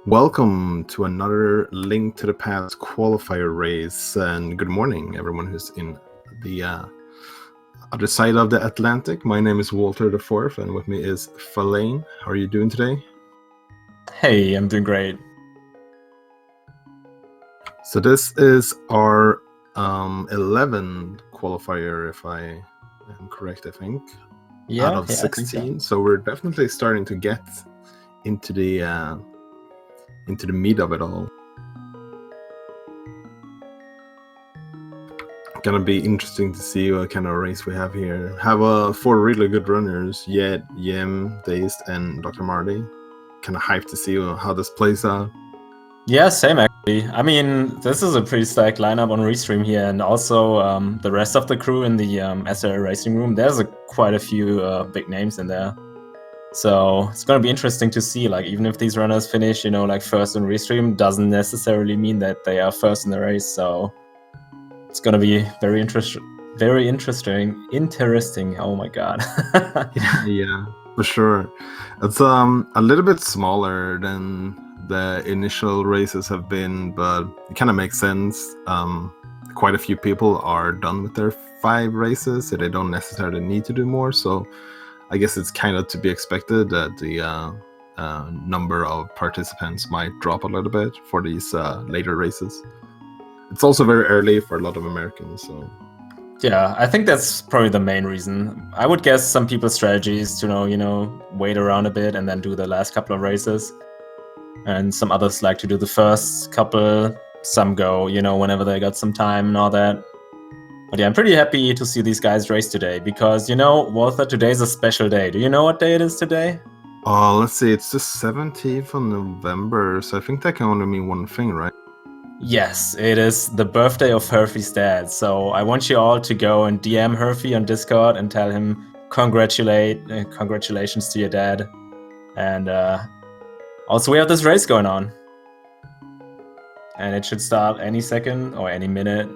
Welcome to another Link to the Past qualifier race, and good morning, everyone who's in the other side of the Atlantic. My name is Walter the Fourth, and with me is Falaine. How are you doing today? Hey, I'm doing great. So this is our 11 qualifier, if I am correct, I think. Yeah, out of yeah, 16. I think so we're definitely starting to get into the meat of it all. Gonna be interesting to see what kind of race we have here. Have four really good runners: Yet, Yem, Dazed, and Dr. Marty. Kind of hyped to see how this plays out. Yeah, same actually. I mean, this is a pretty stacked lineup on Restream here, and also the rest of the crew in the SR Racing Room. There's quite a few big names in there, so it's gonna be interesting to see. Like, even if these runners finish, like first in Restream, doesn't necessarily mean that they are first in the race. So it's gonna be very interesting. Oh my god. Yeah, for sure. It's a little bit smaller than the initial races have been, but it kind of makes sense. Quite a few people are done with their 5 races, so they don't necessarily need to do more. So I guess it's kind of to be expected that the number of participants might drop a little bit for these later races. It's also very early for a lot of Americans, so Yeah, I think that's probably the main reason. I would guess some people's strategy is to, wait around a bit and then do the last couple of races. And some others like to do the first couple. Some go, whenever they got some time and all that. But yeah, I'm pretty happy to see these guys race today because, Walter, today's a special day. Do you know what day it is today? let's see, it's the 17th of November, so I think that can only mean one thing, right? Yes, it is the birthday of Herfy's dad. So I want you all to go and DM Herfy on Discord and tell him congratulations to your dad. And also we have this race going on. And it should start any second or any minute.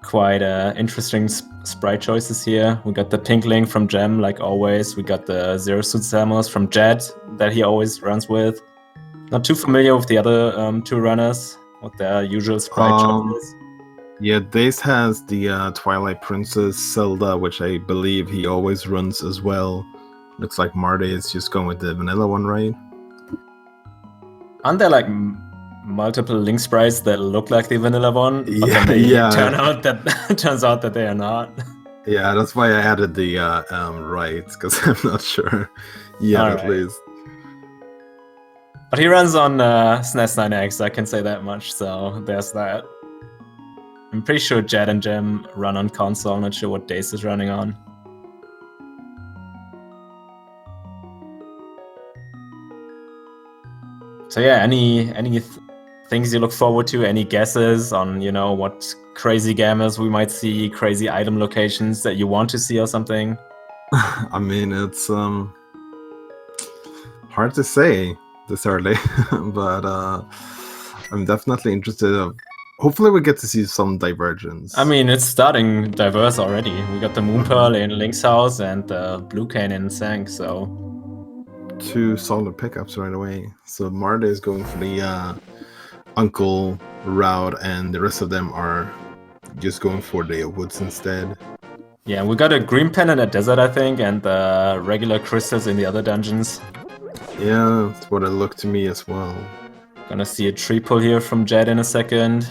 Quite interesting sprite choices here. We got the Pinkling from Gem, like always. We got the Zero Suit Samus from Jet that he always runs with. Not too familiar with the other 2 runners, what their usual sprite choices. Yeah, Dace has the Twilight Princess Zelda, which I believe he always runs as well. Looks like Marty is just going with the vanilla one, right? Aren't there like multiple Link sprites that look like the vanilla one, but Yeah, then yeah. turns out that they are not? Yeah, that's why I added the right, because I'm not sure yet, at least. But he runs on SNES 9X, I can say that much, so there's that. I'm pretty sure Jet and Gem run on console, not sure what Dace is running on. So yeah, any things you look forward to? Any guesses on what crazy gamers we might see, crazy item locations that you want to see or something? I mean, it's hard to say this early, but I'm definitely interested. Hopefully we get to see some divergence. I mean, it's starting diverse already. We got the Moon Pearl in Link's house and the Blue Cane in Sank, so 2 solid pickups right away. So Marta is going for the uncle route, and the rest of them are just going for the woods instead. Yeah, we got a green pen in the desert, I think, and the regular crystals in the other dungeons. Yeah, that's what it looked to me as well. Gonna see a tree pull here from Jed in a second.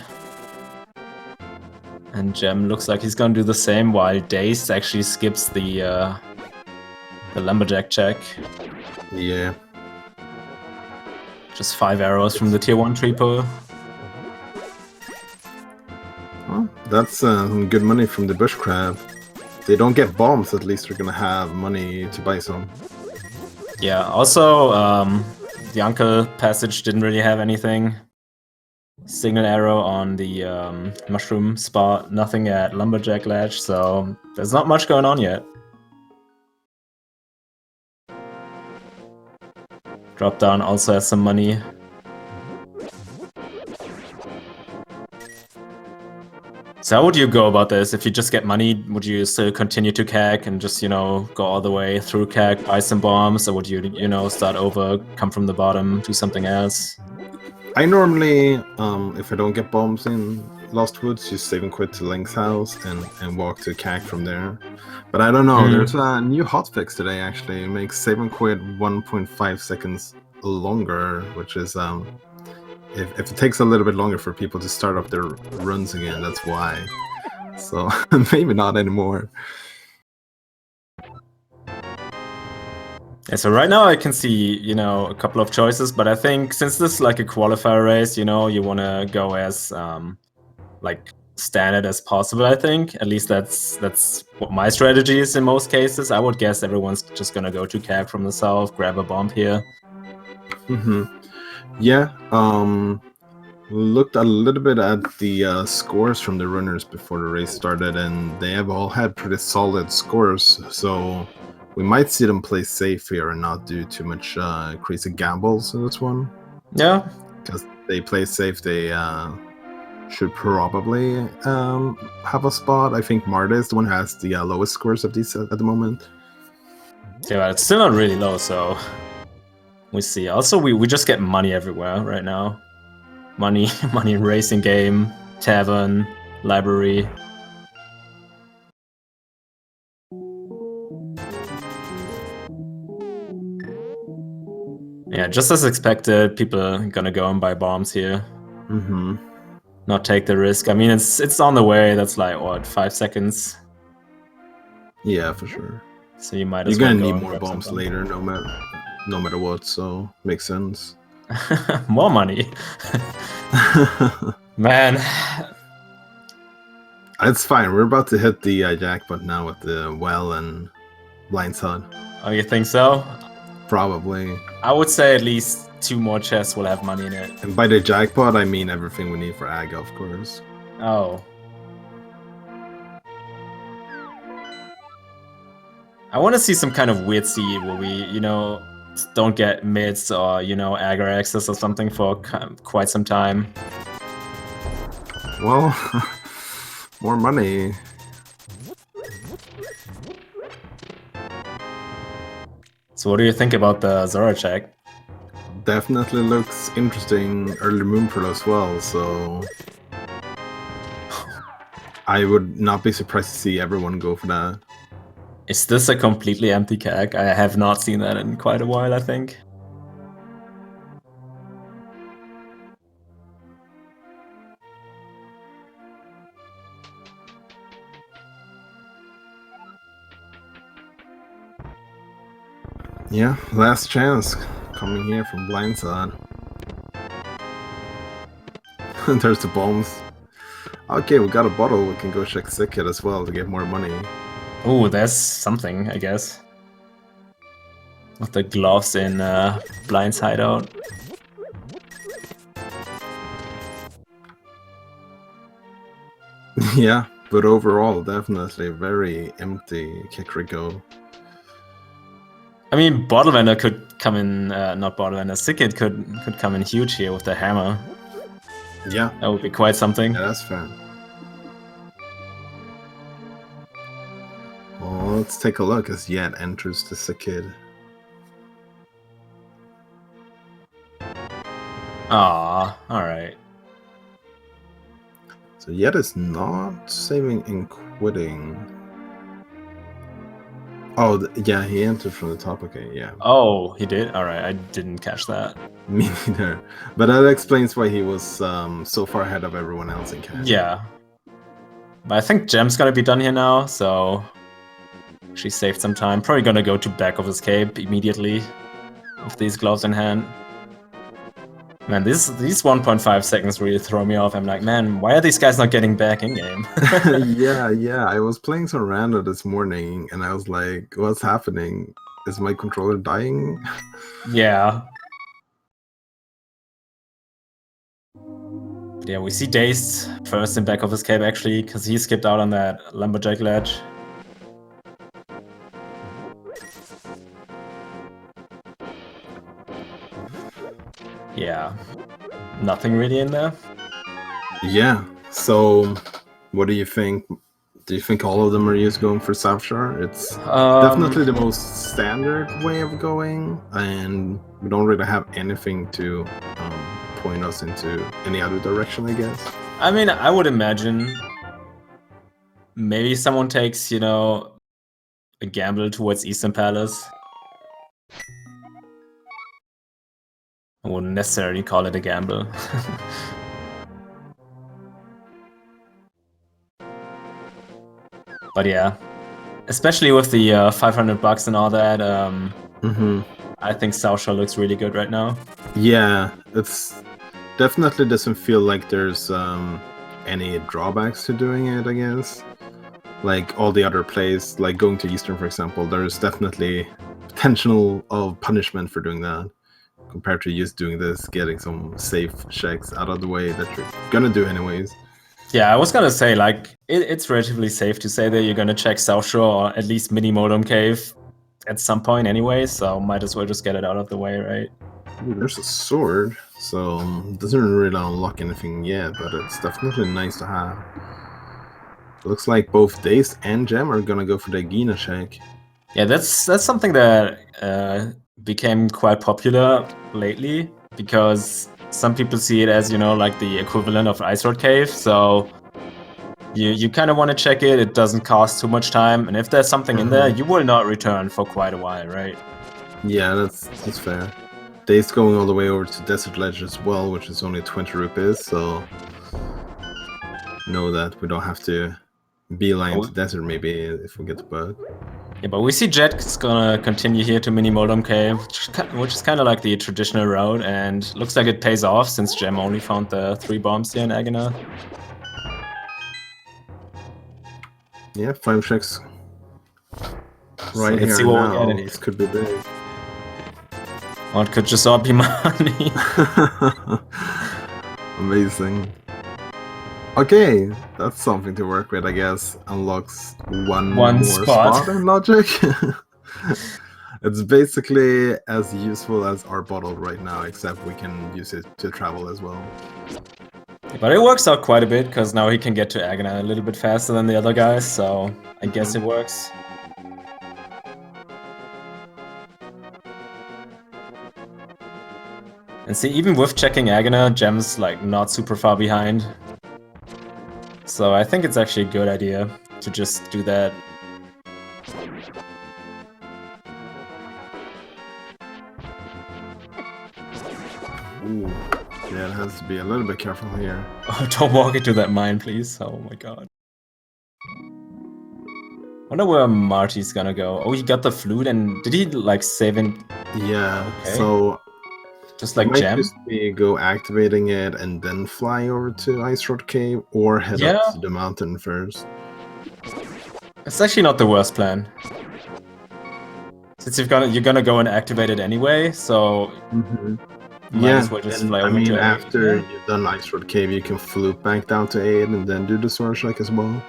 And Gem looks like he's gonna do the same, while Dace actually skips the lumberjack check. Yeah. Just 5 arrows from the tier 1 tree pull. Well, that's good money from the bush crab. If they don't get bombs, at least they're gonna have money to buy some. Yeah, also, the Uncle passage didn't really have anything. Signal arrow on the mushroom spot, nothing at lumberjack ledge, so there's not much going on yet. Drop down also has some money. So how would you go about this? If you just get money, would you still continue to CAG and just, go all the way through CAG, buy some bombs, or would you, start over, come from the bottom, do something else? I normally, if I don't get bombs in Lost Woods, just save and quit to Link's house and walk to CAG from there. But I don't know, there's a new hotfix today actually. It makes save and quit 1.5 seconds longer, which is if it takes a little bit longer for people to start up their runs again, that's why. So maybe not anymore. Yeah, so right now I can see, a couple of choices, but I think since this is like a qualifier race, you want to go as like standard as possible. I think at least that's what my strategy is in most cases. I would guess everyone's just gonna go to CAG from the south, grab a bomb here. Yeah. Looked a little bit at the scores from the runners before the race started, and they have all had pretty solid scores. So we might see them play safe here and not do too much crazy gambles in this one. Yeah, because they play safe. They should probably have a spot. I think Marta is the one who has the lowest scores of these at the moment. Yeah, but it's still not really low, so we see. Also, we just get money everywhere right now. Money in racing game, tavern, library. Yeah, just as expected, people are gonna go and buy bombs here. Not take the risk. I mean, it's on the way. That's like, what, 5 seconds? Yeah, for sure. So you might as well. You're gonna need more bombs later, no matter what. So makes sense. More money. Man. It's fine. We're about to hit the jackpot now with the well and blindside. Oh, you think so? Probably. I would say at least 2 more chests will have money in it. And by the jackpot, I mean everything we need for Aga, of course. Oh. I want to see some kind of weird seed where we, don't get mids or, aggro access or something for quite some time. Well, more money. So what do you think about the Zora check? Definitely looks interesting. Early Moon Pearl as well, so I would not be surprised to see everyone go for that. Is this a completely empty CAG? I have not seen that in quite a while, I think. Yeah, last chance coming here from blindside. There's the bombs. Okay, we got a bottle. We can go check Sickit as well to get more money. Oh, there's something, I guess. With the gloves in Blind's hideout. Yeah, but overall, definitely very empty Kekriko. I mean, Bottle Vendor could come in, not Bottle Vendor, Sickit could come in huge here with the hammer. Yeah. That would be quite something. Yeah, that's fair. Well, let's take a look as Yet enters the Sickit. Ah, alright. So Yet is not saving and quitting. Oh, yeah, he entered from the top. Okay, yeah. Oh, he did? Alright, I didn't catch that. Me neither. But that explains why he was so far ahead of everyone else in cash. Yeah. But I think Gem's gonna be done here now, so she saved some time. Probably gonna go to back of his cape immediately with these gloves in hand. Man, these 1.5 seconds really throw me off. I'm like, man, why are these guys not getting back in game? Yeah. I was playing some rando this morning, and I was like, what's happening? Is my controller dying? Yeah. Yeah, we see Dazed first in back of his cape, actually, because he skipped out on that lumberjack ledge. Yeah, nothing really in there. Yeah, so What do you think? Do you think all of them are just going for South Shore? It's definitely the most standard way of going, and we don't really have anything to point us into any other direction, I guess. I mean, I would imagine maybe someone takes, you know, a gamble towards Eastern Palace. I wouldn't necessarily call it a gamble. But yeah, especially with the $500 and all that, I think South Shore looks really good right now. Yeah, it's definitely doesn't feel like there's any drawbacks to doing it, I guess. Like all the other plays, like going to Eastern, for example, there's definitely potential of punishment for doing that, compared to just doing this, getting some safe checks out of the way that you're gonna do anyways. Yeah, I was gonna say, like, it's relatively safe to say that you're gonna check South Shore or at least Mini Modem Cave at some point anyway, so might as well just get it out of the way, right? Ooh, there's a sword, so doesn't really unlock anything yet, but it's definitely nice to have. Looks like both Daze and Gem are gonna go for the Gina check. Yeah, that's something that became quite popular lately, because some people see it as, you know, like the equivalent of Ice Road Cave, so you kind of want to check it. It doesn't cost too much time, and if there's something in there, you will not return for quite a while, right? Yeah, that's fair. Daze going all the way over to Desert Ledge as well, which is only 20 rupees, so know that we don't have to beeline to Desert maybe if we get the bug. Yeah, but we see Jet's gonna continue here to Mini Modem Cave, which is kind of like the traditional route, and looks like it pays off since Gem only found the 3 bombs here in Agana. Yeah, 5 checks right let's here see what now. we get. This could be big. Or it could just all be money. Amazing. Okay, that's something to work with, I guess. Unlocks one more spot in Logic. It's basically as useful as our bottle right now, except we can use it to travel as well. But it works out quite a bit, because now he can get to Agana a little bit faster than the other guys, so I guess it works. And see, even with checking Agana, Gem's like not super far behind. So I think it's actually a good idea to just do that. Ooh. Yeah, it has to be a little bit careful here. Oh, don't walk into that mine, please. Oh my god. Wonder where Marty's gonna go. Oh, he got the flute, and did he like save it? Yeah, okay. So just like might Gem? just be go activating it and then fly over to Ice Road Cave, or head up to the mountain first. It's actually not the worst plan. Since you're gonna go and activate it anyway, so might as well just fly over. I mean, after you've done Ice Road Cave, you can float back down to 8 and then do the sword check as well.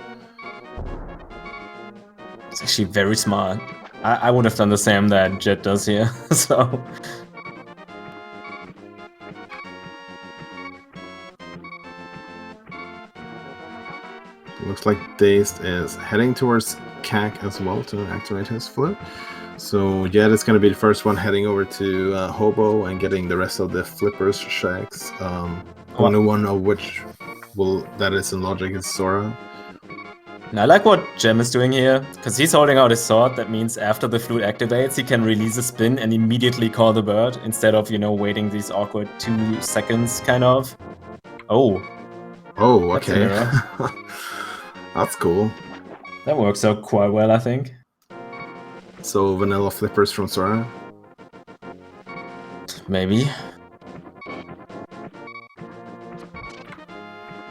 It's actually very smart. I would have done the same that Jet does here, so... Looks like Dazed is heading towards CAC as well to activate his flute. So Jet is going to be the first one heading over to Hobo and getting the rest of the flippers checks. Only one of which that is in Logic is Sora. And I like what Gem is doing here, because he's holding out his sword. That means after the flute activates, he can release a spin and immediately call the bird, instead of, you know, waiting these awkward 2 seconds, kind of. Oh. Oh, okay. That's cool. That works out quite well, I think. So, vanilla flippers from Sora? Maybe.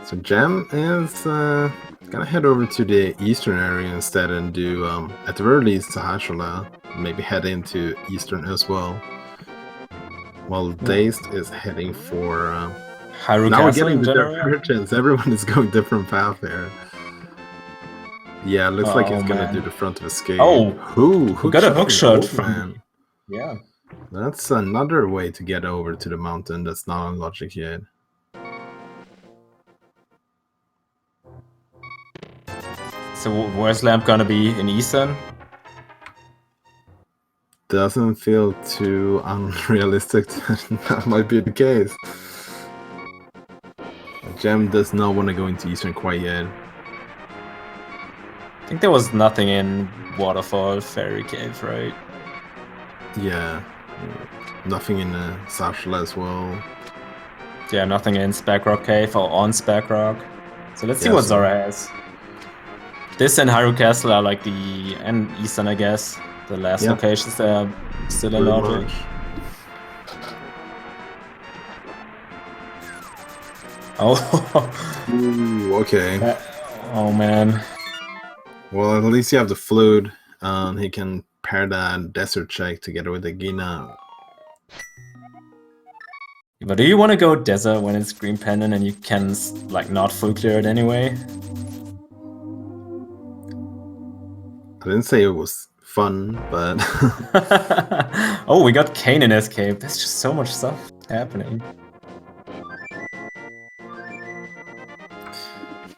So Gem is gonna head over to the eastern area instead and do, at the very least, Sahashala. Maybe head into eastern as well. While Dazed is heading for... Hyrule now Castle we're getting the general? divergence. Everyone is going different path here. Yeah, looks like he's gonna do the front of escape. Oh! Who got a hook shot from man? Yeah. That's another way to get over to the mountain that's not on Logic yet. So where's Lamp gonna be in Eastern? Doesn't feel too unrealistic. That might be the case. Gem does not want to go into Eastern quite yet. I think there was nothing in Waterfall Fairy Cave, right? Yeah. Nothing in Sashla as well. Yeah, nothing in Spackrock Cave or on Spackrock. So let's see what Zora has. This and Hyrule Castle are like and Eastern, I guess. The last locations that are still in logic. Oh. Ooh, okay. Oh man. Well, at least you have the flute, and he can pair that desert check together with the Gina. But do you want to go desert when it's green pendant and you can like not full clear it anyway? I didn't say it was fun, but oh, we got Kanon escape. There's just so much stuff happening.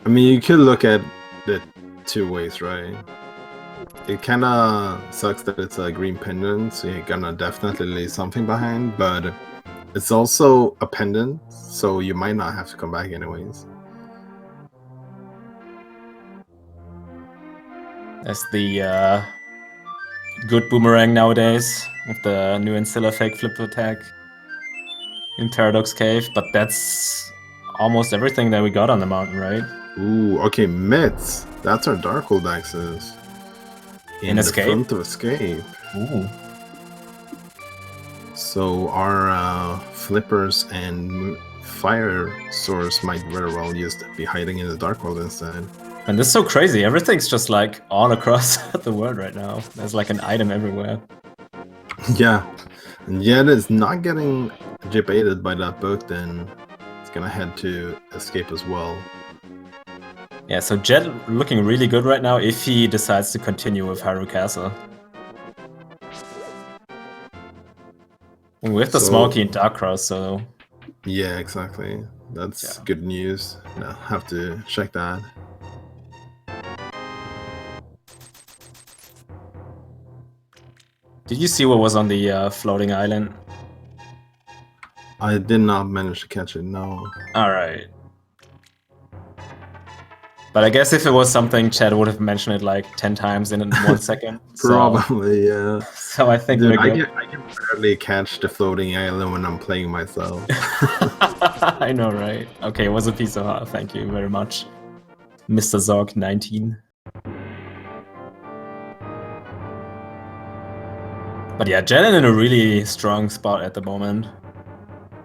I mean, you could look at it two ways, right? It kinda sucks that it's a green pendant, so you're gonna definitely leave something behind, but it's also a pendant, so you might not have to come back anyways. That's the good boomerang nowadays, with the new Ancilla fake flip attack in Paradox Cave, but that's almost everything that we got on the mountain, right? Ooh, okay, Mitts. That's our Darkhold axis. In Escape? the front of Escape. Ooh. So our flippers and fire source might very well just be hiding in the Darkhold instead. And this is so crazy. Everything's just like all across the world right now. There's like an item everywhere. Yeah. And yet it's not getting debated by that book, then it's gonna head to Escape as well. Yeah, so Jet looking really good right now if he decides to continue with Hyrule Castle. We have the small key in Dark Cross, so... Yeah, exactly. That's good news. I'll have to check that. Did you see what was on the floating island? I did not manage to catch it, no. Alright. But I guess if it was something, Chad would have mentioned it like 10 times in 1 second. Probably, yeah. So I think Dude, I can barely catch the floating island when I'm playing myself. I know, right? Okay, it was a piece of art. Thank you very much, Mr. Zorg 19. But yeah, Jet in a really strong spot at the moment.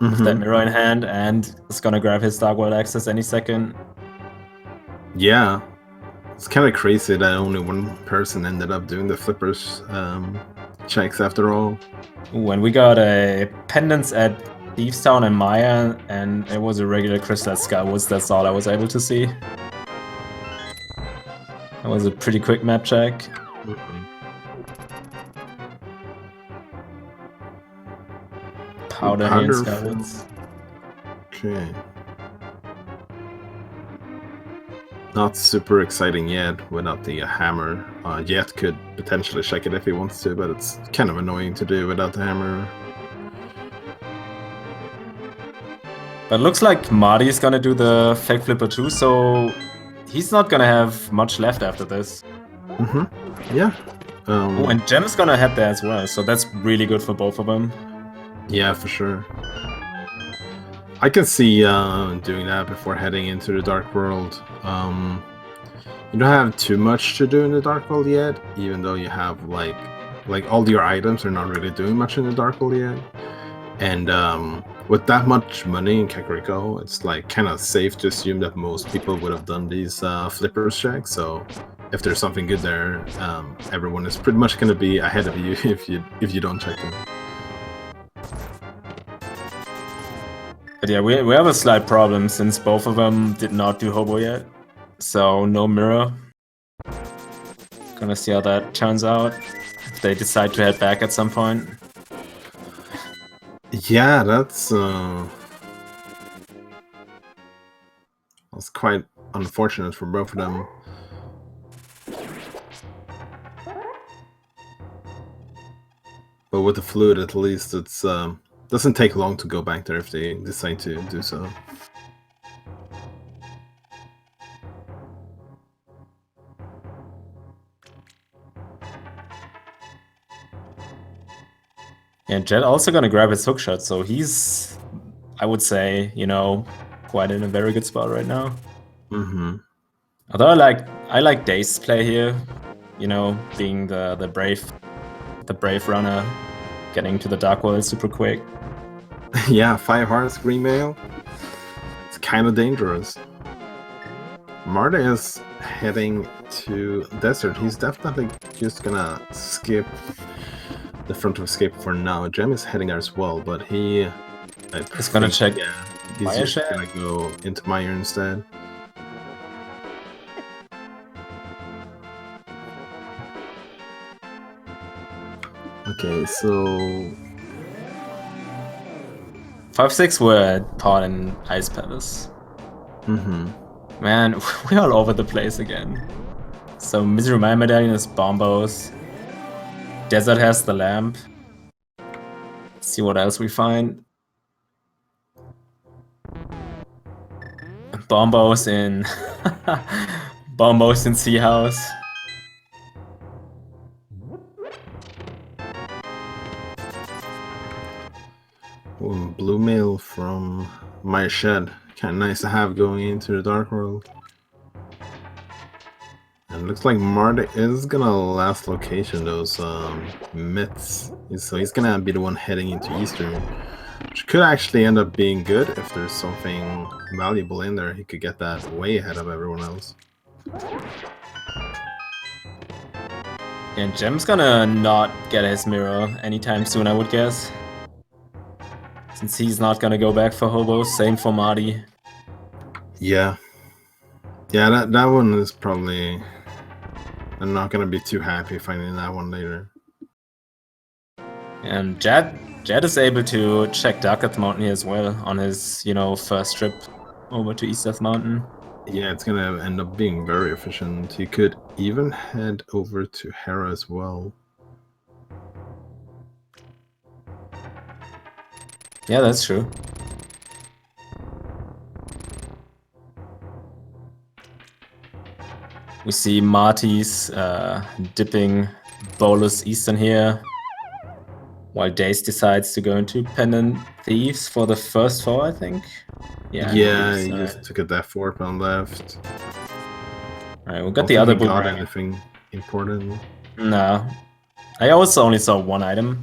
With that mirror in hand, and is gonna grab his Dark World access any second. Yeah. It's kind of crazy that only one person ended up doing the flippers checks after all. Ooh, and we got a pendants at Thieves Town and Maya, and it was a regular crystal at Skywoods. That's all I was able to see. That was a pretty quick map check. Powder here in Skywoods. Okay. Not super exciting yet without the hammer. Jet could potentially check it if he wants to, but it's kind of annoying to do without the hammer. But it looks like Marty is gonna do the fake flipper too, so he's not gonna have much left after this. Yeah. Oh, and Gem's gonna head there as well, so that's really good for both of them. Yeah, for sure. I can see doing that before heading into the Dark World. You don't have too much to do in the Dark World yet, even though you have like all your items are not really doing much in the Dark World yet. And with that much money in Kakariko, it's like kind of safe to assume that most people would have done these flippers checks. So if there's something good there, everyone is pretty much going to be ahead of you if you don't check them. But yeah, we have a slight problem since both of them did not do Hobo yet. So no mirror. Gonna see how that turns out. If they decide to head back at some point. Yeah, that's quite unfortunate for both of them. But with the flute, at least it's doesn't take long to go back there if they decide to do so. And Jet also gonna grab his hookshot, so he's, I would say, you know, quite in a very good spot right now. Mm-hmm. Although I like Dace's play here, you know, being the brave runner, getting to the Dark World super quick. Yeah, 5 hearts, green mail. It's kind of dangerous. Marta is heading to desert. He's definitely just gonna skip the front of escape for now. Gem is heading there as well, but he He's gonna check. Yeah, he's just gonna go into Meyer instead. Okay, so 5-6 were Pod and Ice Palace. Man, we're all over the place again. So Misery Mine Medallion is Bombos. Desert has the lamp. Let's see what else we find. Bombos in Bombos in Sea House. Blue mail from my shed. Kind of nice to have going into the Dark World. And looks like Marta is gonna last location those myths. So he's gonna be the one heading into Eastern, which could actually end up being good if there's something valuable in there. He could get that way ahead of everyone else. And Gem's gonna not get his mirror anytime soon, I would guess. Since he's not gonna go back for hobos, same for Marty. Yeah. Yeah, that one is probably... I'm not gonna be too happy finding that one later. And Jad is able to check Dark Death Mountain here as well on his, you know, first trip over to East Death Mountain. Yeah, it's gonna end up being very efficient. He could even head over to Hera as well. Yeah, that's true. We see Marty's dipping Bolus Eastern here, while Dace decides to go into Pendant Thieves for the first 4, I think. Yeah, he just took a Death Warp and left. Alright, we got the other boomerang. Got anything important? No. I also only saw one item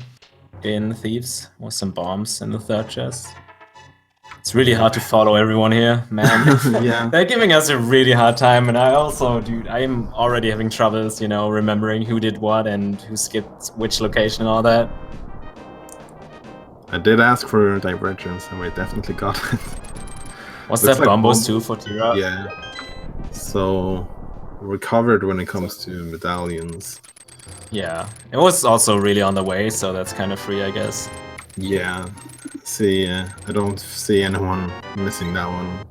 in Thieves, with some bombs in the third chest. It's really hard to follow everyone here, man. Yeah. They're giving us a really hard time, and I also, dude, I'm already having troubles, you know, remembering who did what and who skipped which location and all that. I did ask for divergence, and we definitely got it. What's that, like Bombos too for Tira? Yeah. So, we're covered when it comes to medallions. Yeah, it was also really on the way, so that's kind of free, I guess. Yeah. See, I don't see anyone missing that one.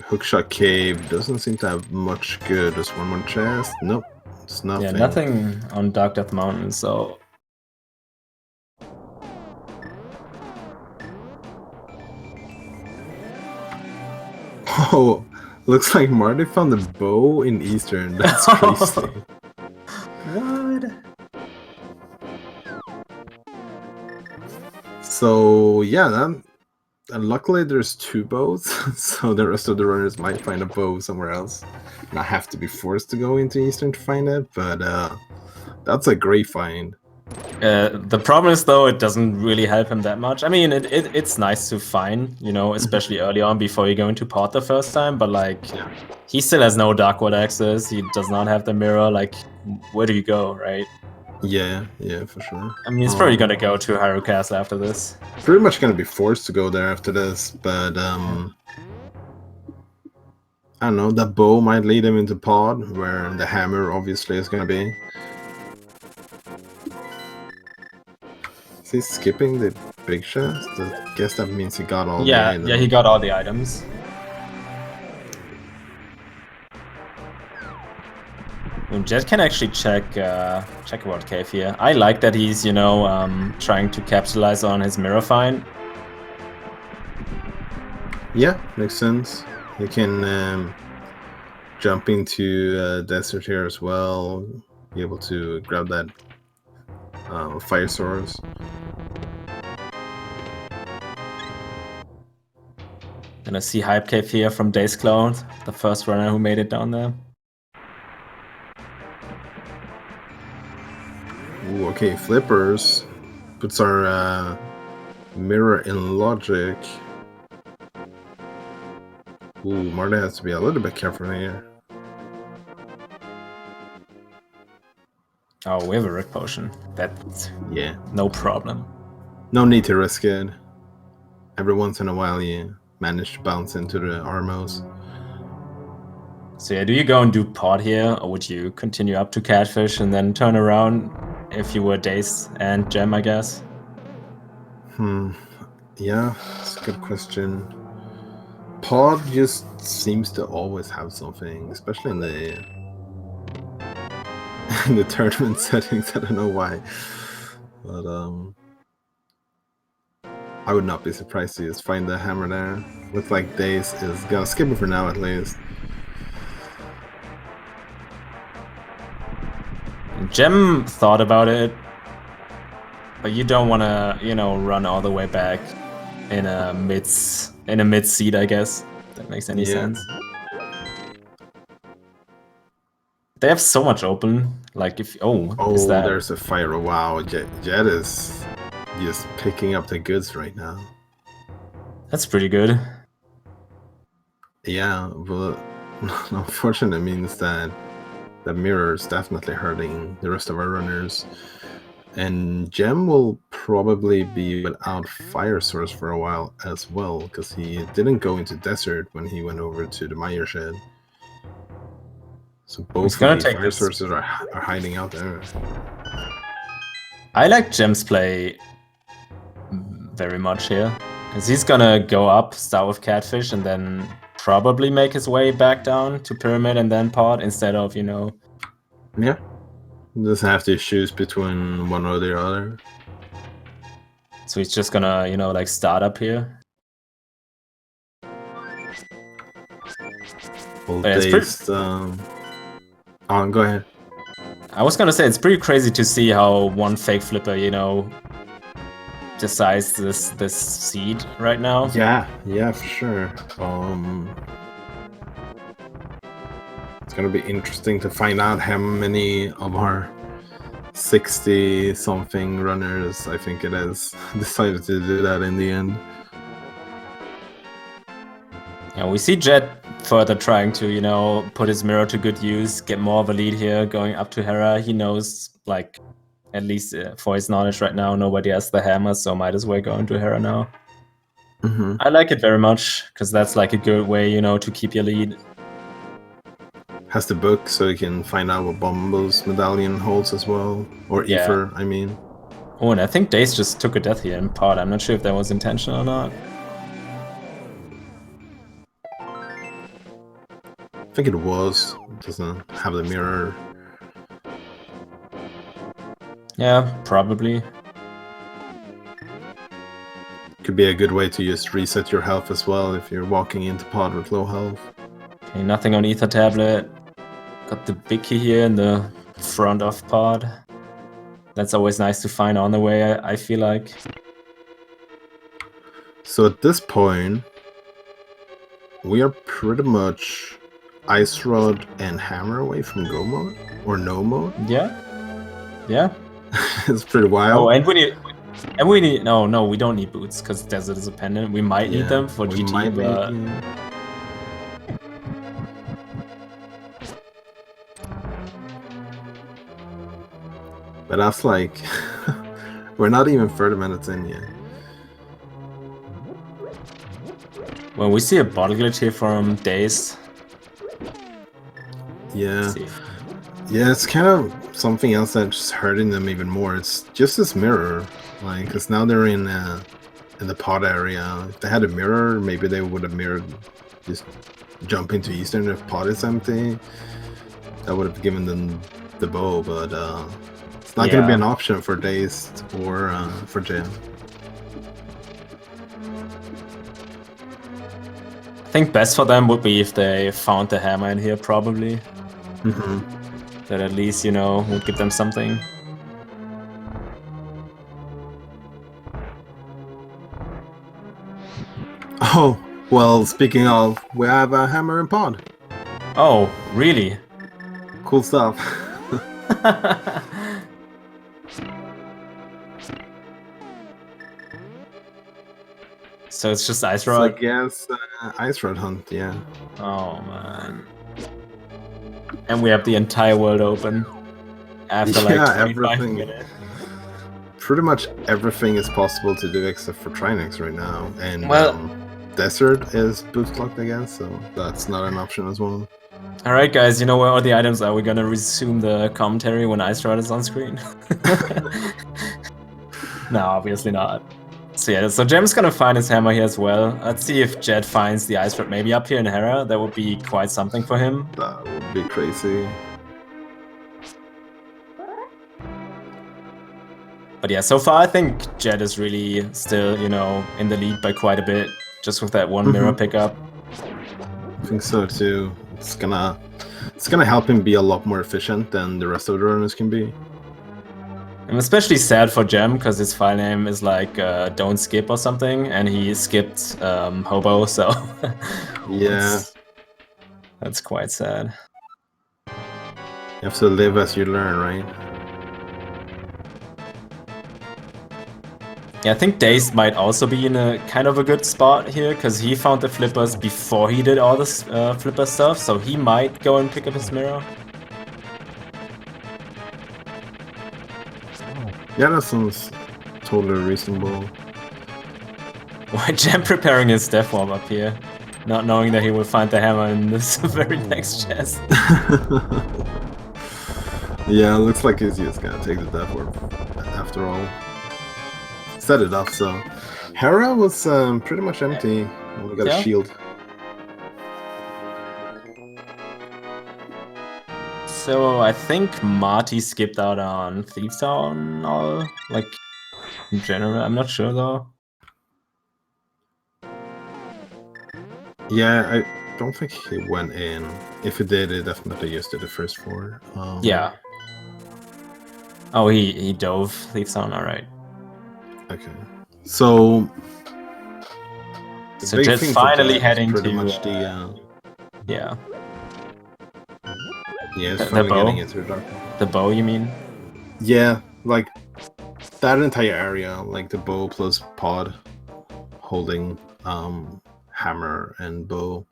Hookshot Cave doesn't seem to have much good. Just one more chest. Nope, it's nothing. Yeah, nothing on Dark Death Mountain, so... Oh, looks like Marty found a bow in Eastern. That's crazy. What? So yeah, and luckily there's 2 bows, so the rest of the runners might find a bow somewhere else. Not have to be forced to go into Eastern to find it, but that's a great find. The problem is, though, it doesn't really help him that much. I mean, it's nice to find, you know, especially early on before you go into Port the first time, but, like, he still has no Dark World access, he does not have the mirror, like, where do you go, right? Yeah, for sure. I mean, he's probably gonna go to Hyrule Castle after this. Pretty much gonna be forced to go there after this, but, I don't know, that bow might lead him into Pod, where the hammer obviously is gonna be. Is he skipping the big chest? I guess that means he got all the items. Yeah, he got all the items. And Jet can actually check Checkerboard Cave here. I like that he's, you know, trying to capitalize on his mirror find. Yeah, makes sense. You can jump into desert here as well. Be able to grab that fire source. Gonna see Hype Cave here from Days Cloud, the first runner who made it down there. Ooh, okay, flippers. Puts our mirror in logic. Ooh, Marta has to be a little bit careful here. Oh, we have a Rick Potion. That's no problem. No need to risk it. Every once in a while you manage to bounce into the Armos. So yeah, do you go and do pod here, or would you continue up to Catfish and then turn around if you were Daze and Gem, I guess? Yeah, that's a good question. Pod just seems to always have something, especially in the tournament settings. I don't know why, but I would not be surprised to just find the hammer there. Looks like Daze is gonna skip it for now at least. Gem thought about it, but you don't want to, you know, run all the way back in a mid seed, I guess. If that makes any sense. They have so much open. Like if is that... there's a fire. Wow, Jet is just picking up the goods right now. That's pretty good. Yeah, but unfortunately means that the mirror is definitely hurting the rest of our runners. And Gem will probably be without fire source for a while as well, because he didn't go into desert when he went over to the Meyer shed. So both of the fire sources are hiding out there. I like Gem's play very much here, because he's gonna go up, start with Catfish, and then probably make his way back down to Pyramid and then Pod, instead of, you know... Yeah. Doesn't have to choose between one or the other. So he's just gonna, you know, like start up here. Well, Daze, go ahead. I was gonna say, it's pretty crazy to see how one fake flipper, you know, decides this seed right now. Yeah, for sure. It's gonna be interesting to find out how many of our 60-something runners, I think it is, decided to do that in the end. Yeah, we see Jet further trying to, you know, put his mirror to good use, get more of a lead here, going up to Hera. He knows, like, at least for his knowledge right now, nobody has the hammer, so might as well go into Hera now. I like it very much, because that's like a good way, you know, to keep your lead. Has the book, so you can find out what Bumble's medallion holds as well. Or Ether, I mean. Oh, and I think Daze just took a death here in Pod. I'm not sure if that was intentional or not. I think it was. It doesn't have the mirror. Yeah, probably. Could be a good way to just reset your health as well if you're walking into Pod with low health. Okay, nothing on Ether Tablet. Got the big key here in the front of Pod. That's always nice to find on the way, I feel like. So at this point, we are pretty much Ice Rod and Hammer away from Go mode? Or No mode? Yeah. Yeah. It's pretty wild. Oh, and we need... No, we don't need boots, because Desert is a pendant. We might need them for GT, but... But that's like... we're not even 30 minutes in yet. Well, we see a bottle glitch here from Daze. Yeah. Yeah, it's kind of something else that's hurting them even more. It's just this mirror. Like, because now they're in the Pod area. If they had a mirror, maybe they would have mirrored, just jump into Eastern if Pod is empty. that would have given them the bow, but it's not going to be an option for Dazed or for Jim. I think best for them would be if they found the hammer in here, probably. That at least, you know, would give them something. Oh, well, speaking of, we have a hammer and pod. Oh, really? Cool stuff. So it's just Ice Rod? So I guess Ice Rod Hunt, yeah. Oh, man. And we have the entire world open after like 25 minutes. Pretty much everything is possible to do except for Trinex right now. And well, Desert is boost locked again, so that's not an option as well. Alright guys, you know where all the items are? We're gonna resume the commentary when Ice Rod is on screen. No, obviously not. So yeah, so Gem's gonna find his hammer here as well. Let's see if Jed finds the Ice Rod maybe up here in Hera. That would be quite something for him. That would be crazy. But yeah, so far I think Jed is really still, you know, in the lead by quite a bit, just with that one mirror pickup. I think so too. It's gonna help him be a lot more efficient than the rest of the runners can be. I'm especially sad for Gem because his file name is like don't skip or something, and he skipped Hobo, so yeah, that's quite sad. You have to live as you learn, right? Yeah, I think Dazed might also be in a kind of a good spot here because he found the flippers before he did all this flipper stuff, so he might go and pick up his mirror. Yeah, that sounds totally reasonable. Why Gem preparing his death warm up here, not knowing that he will find the hammer in this very next chest. Yeah, looks like he's just gonna take the death warp after all. Set it up, so Hera was pretty much empty. We got a shield. So I think Marty skipped out on Thief Town, or like in general. I'm not sure though. Yeah, I don't think he went in. If he did, he definitely used it the first 4. Yeah. Oh, he dove Thief Town. All right. Okay. So just finally heading pretty to much the yeah. Yeah, it's finally getting into the dark. The bow, you mean? Yeah, like that entire area, like the bow plus pod holding hammer and bow.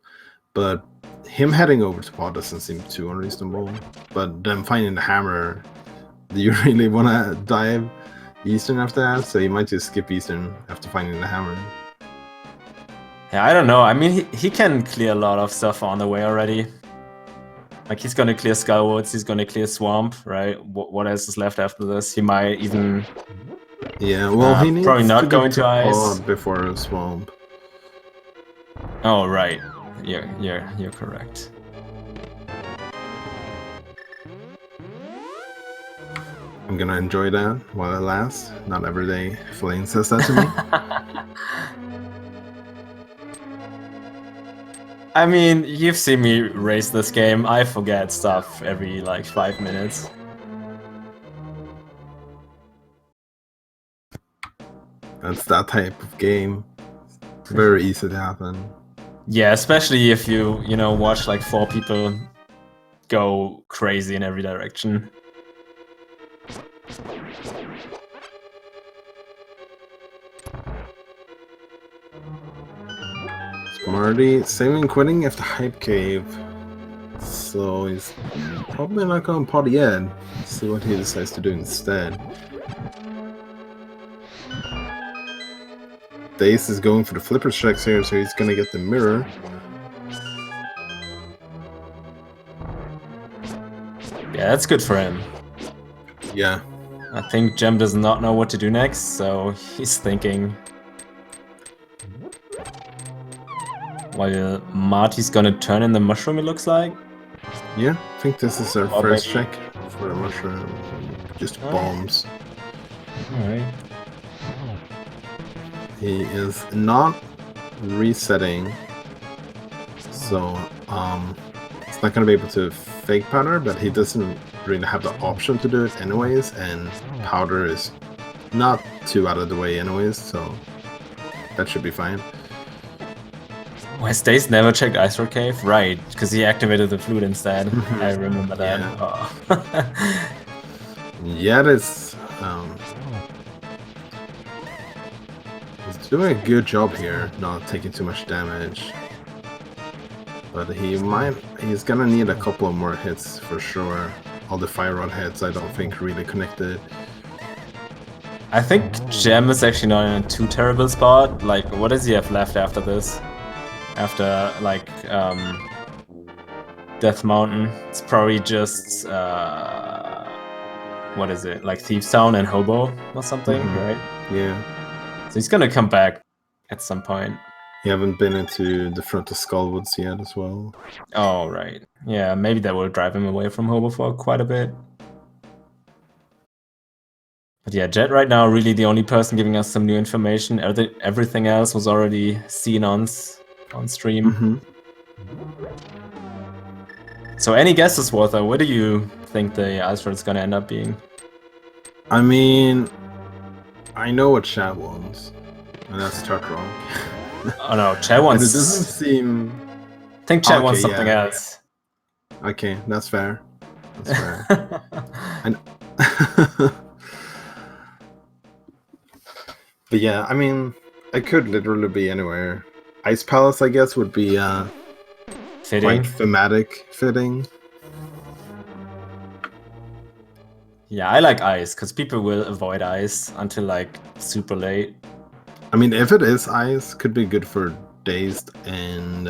But him heading over to pod doesn't seem too unreasonable. But then finding the hammer, do you really want to dive Eastern after that? So you might just skip Eastern after finding the hammer. Yeah, I don't know. I mean, he can clear a lot of stuff on the way already. Like, he's gonna clear Skullwoods, he's gonna clear Swamp, right? What else is left after this? He might even... Yeah, well, he needs probably not to go into Ice before Swamp. Oh, right. You're correct. I'm gonna enjoy that while it lasts. Not every day Flame says that to me. I mean, you've seen me race this game. I forget stuff every, like, 5 minutes. That's that type of game. It's very easy to happen. Yeah, especially if you know, watch, like, 4 people go crazy in every direction. Marty saving quitting after Hype Cave. So he's probably not going to pod yet. Let's see what he decides to do instead. Dace is going for the flipper checks here, so he's going to get the mirror. Yeah, that's good for him. Yeah. I think Gem does not know what to do next, so he's thinking. While Marty's gonna turn in the mushroom, it looks like. Yeah, I think this is our Or first maybe- check for the mushroom. Just Oh. bombs. Alright. He is not resetting, so it's not gonna be able to fake powder, but he doesn't really have the option to do it anyways, and powder is not too out of the way anyways, so that should be fine. Why Stace never checked Ice Road Cave? Right, because he activated the flute instead. Mhm. I remember that. Yeah. Oh. Yet it's he's doing a good job here, not taking too much damage. But he's gonna need a couple of more hits for sure. All the fire rod hits I don't think really connected. I think Gem is actually not in a too terrible spot. Like, what does he have left after this? After, like, Death Mountain? It's probably just, what is it? Like Thieves Town and Hobo or something, right? Yeah. So he's gonna come back at some point. You haven't been into the front of Skullwoods yet as well. Oh, right. Yeah, maybe that will drive him away from Hobo for quite a bit. But yeah, Jet right now really the only person giving us some new information. Everything else was already seen on stream. So any guesses, Walter? What do you think the Ice Road is gonna end up being? I mean, I know what Chad wants, and that's Tartron. Oh no, Chad wants... And it doesn't seem... I think Chad wants Okay, something yeah. else. Okay, that's fair. That's fair. And but yeah, I mean, it could literally be anywhere. Ice Palace, I guess, would be Fitting. quite thematic fitting. Yeah, I like ice, because people will avoid ice until like super late. I mean, if it is ice, could be good for Dazed and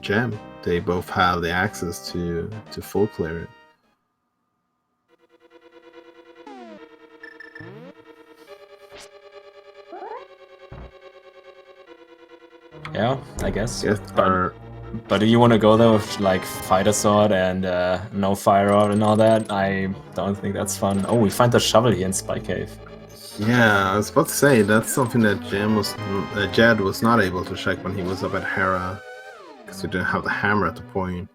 Gem. They both have the access to full clear it. Yeah, I guess. Yes, But do you want to go there with like Fighter Sword and no Fire Rod and all that? I don't think that's fun. Oh, we find the shovel here in Spy Cave. yeah, I was about to say that's something that Jed was not able to check when he was up at Hera, because he didn't have the hammer at the point.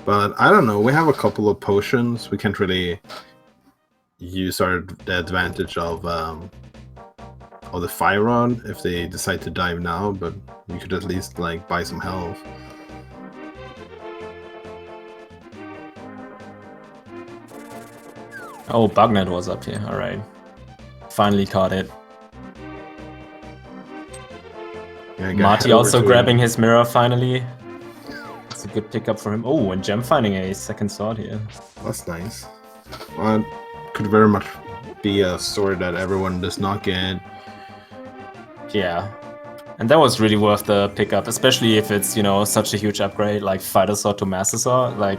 But I don't know. We have a couple of potions. We can't really use the advantage of the fire rod if they decide to dive now, but we could at least like buy some health. Oh, Bugnet was up here. All right, finally caught it. Yeah, Marty also grabbing his mirror finally. It's a good pickup for him. Oh, and Gem finding a second sword here. That's nice. Well, could very much be a sword that everyone does not get. Yeah, and that was really worth the pickup, especially if it's, you know, such a huge upgrade like Fighter Sword to Master Sword. Like,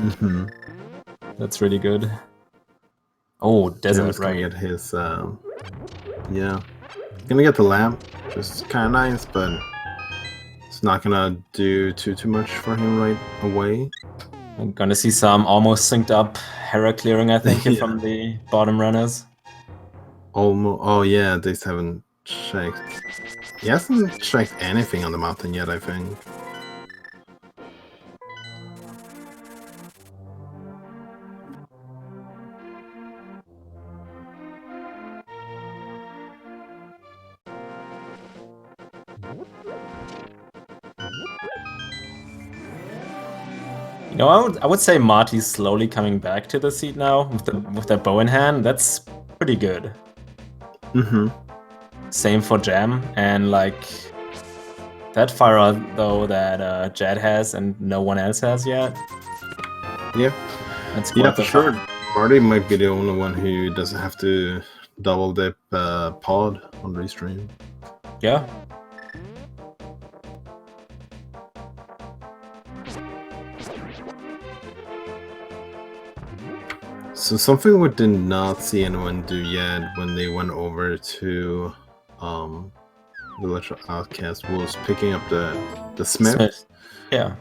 that's really good. Oh, Desert, right? Gonna get his, yeah. Gonna get the lamp, which is kind of nice, but it's not gonna do too much for him right away. I'm gonna see some almost synced up Hera clearing, I think, here from the bottom runners. Almost. Oh yeah, they haven't checked. He hasn't checked anything on the mountain yet, I think. You know, I would say Marty's slowly coming back to the seat now with the bow in hand. That's pretty good. Same for Jam, and like that fire rod though that Jed has and no one else has yet. Yeah, that's quite for sure. Marty might be the only one who doesn't have to double dip pod on restream. Yeah. So something we did not see anyone do yet when they went over to village outcast was picking up the smith. Smith. Yeah.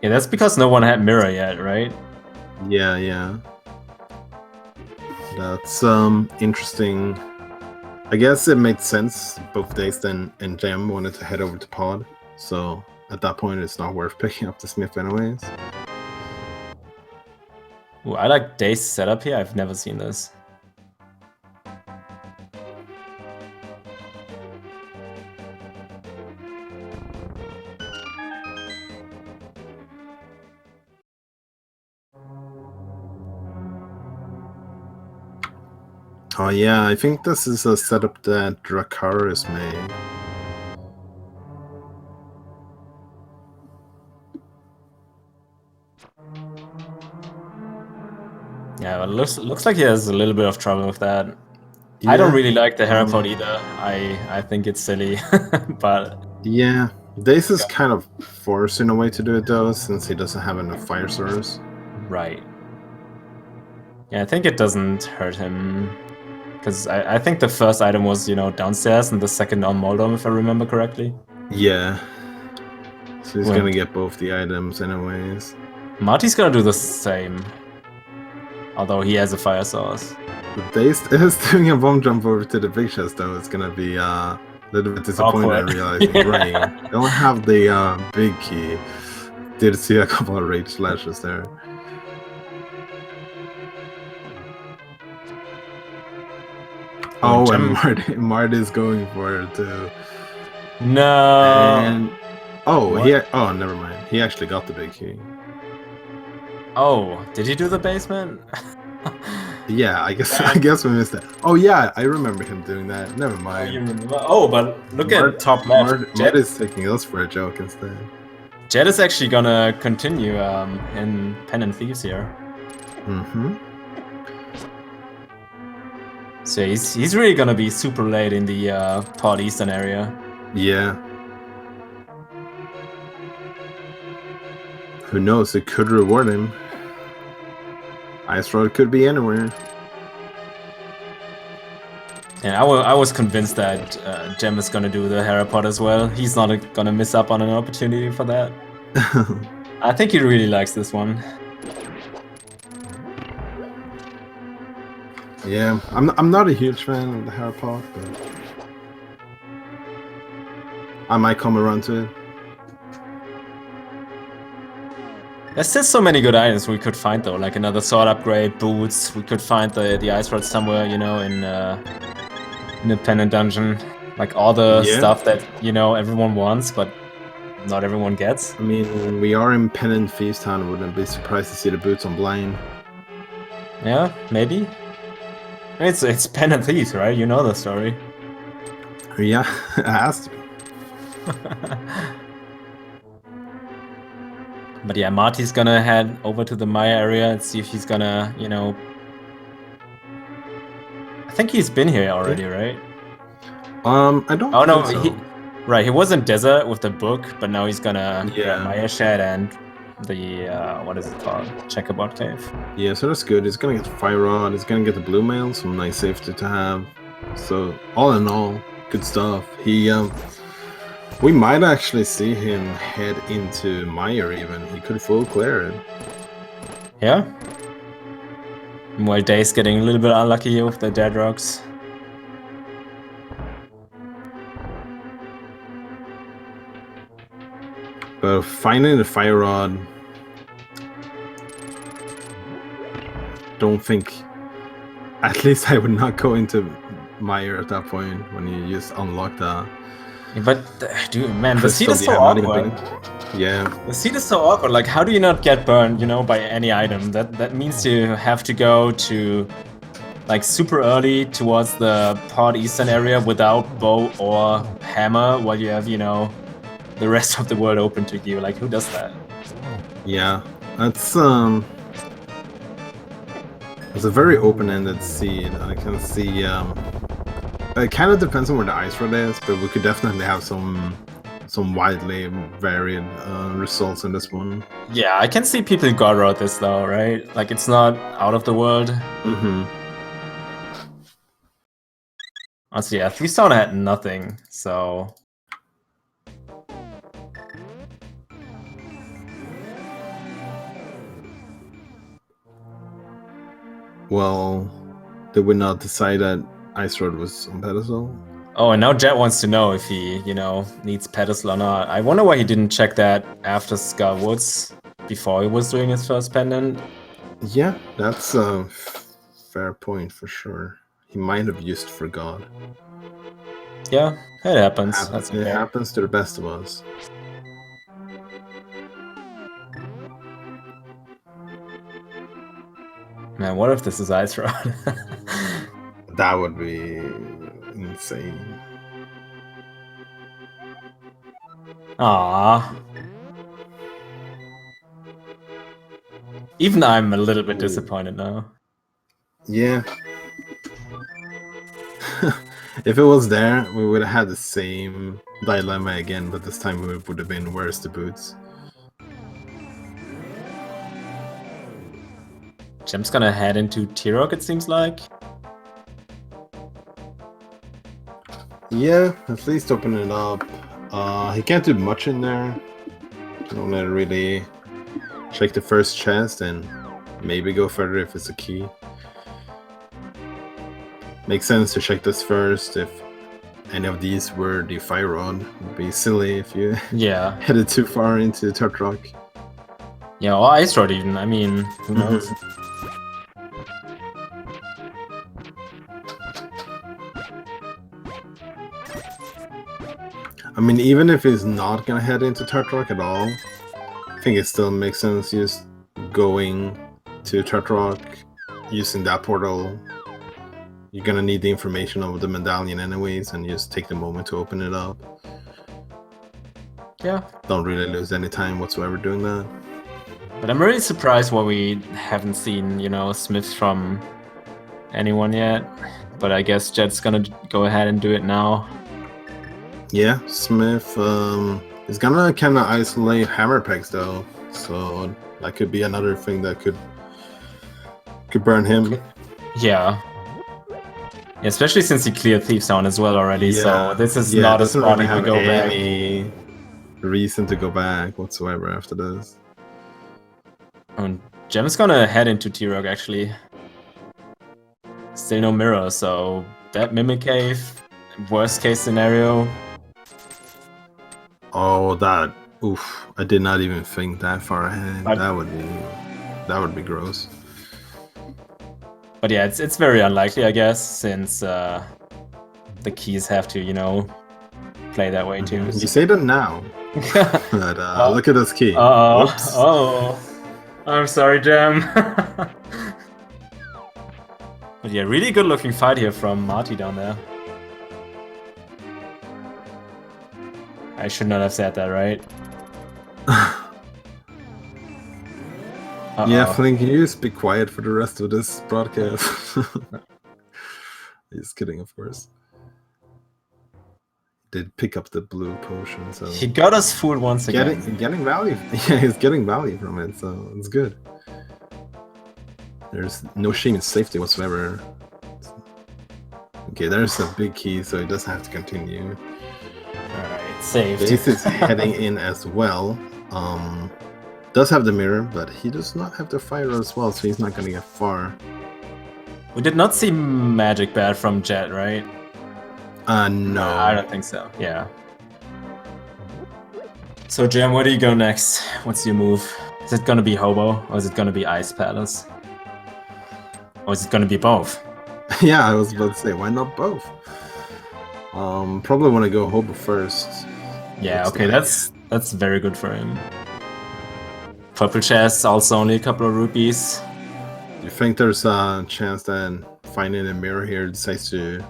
Yeah, that's because no one had mirror yet, right? Yeah. That's interesting. I guess it made sense. Both Dace and Gem wanted to head over to Pod, so at that point it's not worth picking up the Smith anyways. Ooh, I like Dace's setup here. I've never seen this. Oh yeah, I think this is a setup that Dracarys made. Yeah, but it looks like he has a little bit of trouble with that. Yeah, I don't really like the Herapod either. I think it's silly, but yeah, Dace is kind of forced in a way to do it though, since he doesn't have enough fire source. Right. Yeah, I think it doesn't hurt him. Because I think the first item was, downstairs, and the second on Moldom, if I remember correctly. Yeah. So he's gonna get both the items anyways. Marty's gonna do the same. Although he has a fire source. Dace is doing a bomb jump over to the big chest though. It's gonna be a little bit disappointed, I realize. Right. Don't have the big key. Did see a couple of rage slashes there. Oh, and Marty's going for it too. No. And never mind. He actually got the big key. Oh, did he do the basement? Yeah, I guess we missed that. Oh yeah, I remember him doing that. Never mind. Oh, you remember? Oh, but look at top left. Jet is taking us for a joke instead. Jet is actually gonna continue in Pen and Thieves here. Mm-hmm. So he's really gonna be super late in the Pod Eastern area. Yeah. Who knows? It could reward him. Ice Rod could be anywhere. And I was convinced that Gem is gonna do the Herapod as well. He's not gonna miss up on an opportunity for that. I think he really likes this one. Yeah, I'm not a huge fan of the Herapod, but I might come around to it. There's still so many good items we could find though, like another sword upgrade, boots. We could find the Ice Rod somewhere, in a Pendant dungeon. Like all the stuff that everyone wants, but not everyone gets. I mean, we are in Pendant Thieves Town. Wouldn't be surprised to see the boots on Blind. Yeah, maybe. It's Pendant Thieves, right? You know the story. Yeah, it has to be. But yeah, Marty's gonna head over to the Maya area and see if he's gonna, I think he's been here already, right? I don't. Oh no, think so. he was in desert with the book, but now he's gonna Yeah. Maya Shed and the what is it called? Checkerboard Cave. Yeah, so that's good. He's gonna get the Fire Rod. He's gonna get the Blue Mail, some nice safety to have. So all in all, good stuff. We might actually see him head into Meyer even. He could full clear it. Yeah. While Dave's getting a little bit unlucky here with the dead rocks. But finding the Fire Rod, don't think. At least I would not go into Meyer at that point when you just unlock that. But dude, man, the seat is so awkward. Yeah. The seat is so awkward. Like, how do you not get burned, by any item? That means you have to go to, like, super early towards the Pod Eastern area without bow or hammer, while you have, the rest of the world open to you. Like, who does that? Yeah, it's a very open-ended seed. I can see. It kind of depends on where the Ice Rod is, but we could definitely have some widely varied results in this one. Yeah, I can see people God road this though, right? Like, it's not out of the world. Mm-hmm. Honestly, yeah, Thief Stone had nothing, so... Well, did we not decide that Ice Road was on pedestal? Oh, and now Jet wants to know if he, needs pedestal or not. I wonder why he didn't check that after Skull Woods, before he was doing his first pendant. Yeah, that's a fair point for sure. He might have used for God. Yeah, it happens. That's okay. It happens to the best of us. Man, what if this is Ice Rod? That would be insane. Aww. Even I'm a little bit disappointed now. Yeah. If it was there, we would have had the same dilemma again, but this time we would have been where's the boots? Gem's gonna head into T-Rock, it seems like. Yeah, at least open it up. He can't do much in there. Only really check the first chest and maybe go further if it's a key. Makes sense to check this first if any of these were the fire rod. Would be silly if you headed too far into Turt Rock. Yeah, or Ice Rod even. I mean, who knows? I mean, even if he's not gonna head into Turt Rock at all, I think it still makes sense just going to Turt Rock, using that portal. You're gonna need the information of the medallion anyways, and just take the moment to open it up. Yeah. Don't really lose any time whatsoever doing that. But I'm really surprised why we haven't seen, Smiths from anyone yet. But I guess Jet's gonna go ahead and do it now. Yeah, Smith is gonna kind of isolate hammer pegs though, so that could be another thing that could burn him. Yeah. Especially since he cleared Thief Sound as well already, so this is not a spot he would go back. Any reason to go back whatsoever after this. And Gem's gonna head into T-Rock actually. Still no mirror, so that Mimic Cave, worst case scenario. Oh, that oof! I did not even think that far ahead. That would be gross. But yeah, it's very unlikely, I guess, since the keys have to, play that way too. You say that now, but look at this key. Whoops. Oh, I'm sorry, Gem. But yeah, really good looking fight here from Marty down there. I should not have said that, right? Yeah, Flink, can you just be quiet for the rest of this broadcast? He's kidding, of course. Did pick up the blue potion, so he got us fooled once again. Getting value. Yeah, he's getting value from it, so it's good. There's no shame in safety whatsoever. Okay, there's a big key, so he doesn't have to continue. Alright, saved. Ace is heading in as well. Does have the mirror, but he does not have the fire as well, so he's not gonna get far. We did not see Magic Bat from Jet, right? No. I don't think so, yeah. So Jam, where do you go next? What's your move? Is it gonna be Hobo, or is it gonna be Ice Palace? Or is it gonna be both? Yeah, I was about to say, why not both? Probably want to go Hobo first. Yeah, okay, that's very good for him. Purple chest, also only a couple of rupees. You think there's a chance that finding a mirror here decides to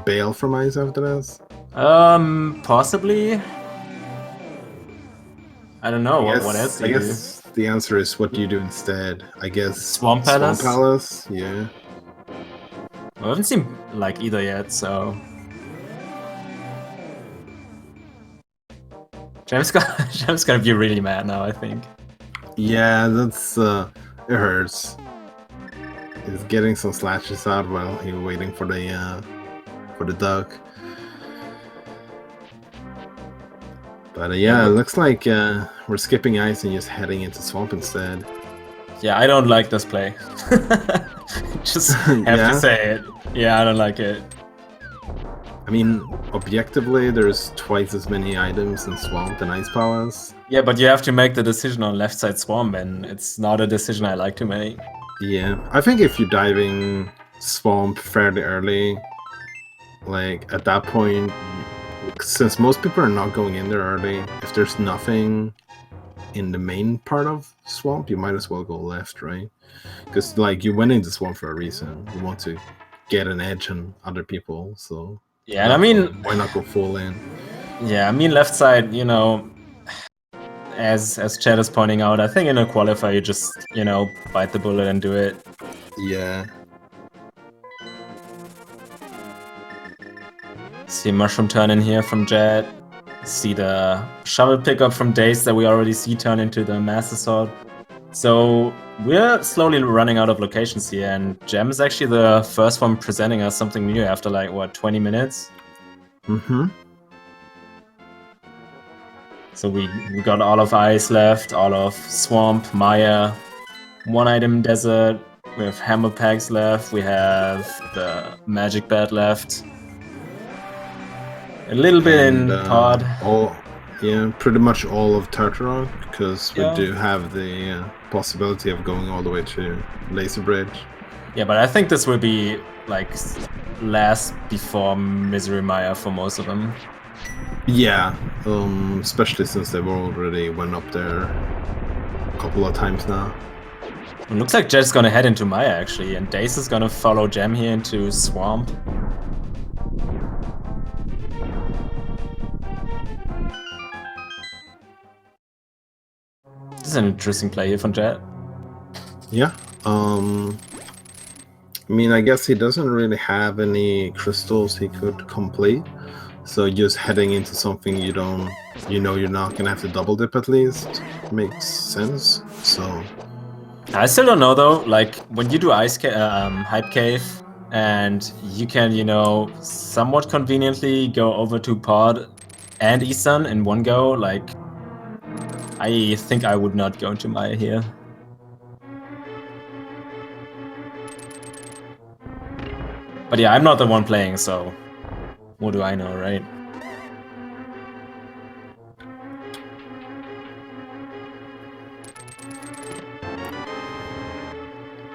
bail from Ice after this? Possibly. I don't know. What else do you do? I guess the answer is what do you do instead? I guess Swamp Palace? Swamp Palace, yeah. I haven't seen like either yet, so Jam's gonna be really mad now, I think. Yeah, that's it hurts. He's getting some slashes out while he's waiting for the for the duck. But yeah, it looks like we're skipping ice and just heading into swamp instead. Yeah, I don't like this play. Just have Yeah? to say it. Yeah, I don't like it. I mean, objectively, there's twice as many items in swamp than ice palace. Yeah, but you have to make the decision on left side swamp, and it's not a decision I like to make. Yeah, I think if you're diving swamp fairly early, like at that point, since most people are not going in there early, if there's nothing in the main part of swamp, you might as well go left, right? Because like you went into swamp for a reason. You want to get an edge on other people, so yeah, and I mean, why not go full in? Yeah, I mean left side, you know, as Chad is pointing out, I think in a qualifier you just, you know, bite the bullet and do it. Yeah. See mushroom turn in here from Jet. See the shovel pickup from Daze that we already see turn into the Master Sword. So we're slowly running out of locations here, and Gem is actually the first one presenting us something new after like, what, 20 minutes? Mm-hmm. So we got all of Ice left, all of Swamp, Maya, one item Desert, we have Hammer Packs left, we have the Magic Bat left. A little bit in Pod. Yeah, pretty much all of Tartarok, because we Yeah. do have the possibility of going all the way to Laser Bridge. Yeah, but I think this will be like last before Misery Maya for most of them. Yeah, especially since they've already went up there a couple of times now. It looks like Jet's gonna head into Maya actually, and Dace is gonna follow Gem here into Swamp. This is an interesting play here from Jet. Yeah. I mean, I guess he doesn't really have any crystals he could complete, so just heading into something you know you're not gonna have to double dip at least makes sense. So I still don't know though. Like when you do Hype Cave, and you can, you know, somewhat conveniently go over to Pod and Eastern in one go. Like, I think I would not go into Maya here. But yeah, I'm not the one playing, so what do I know, right?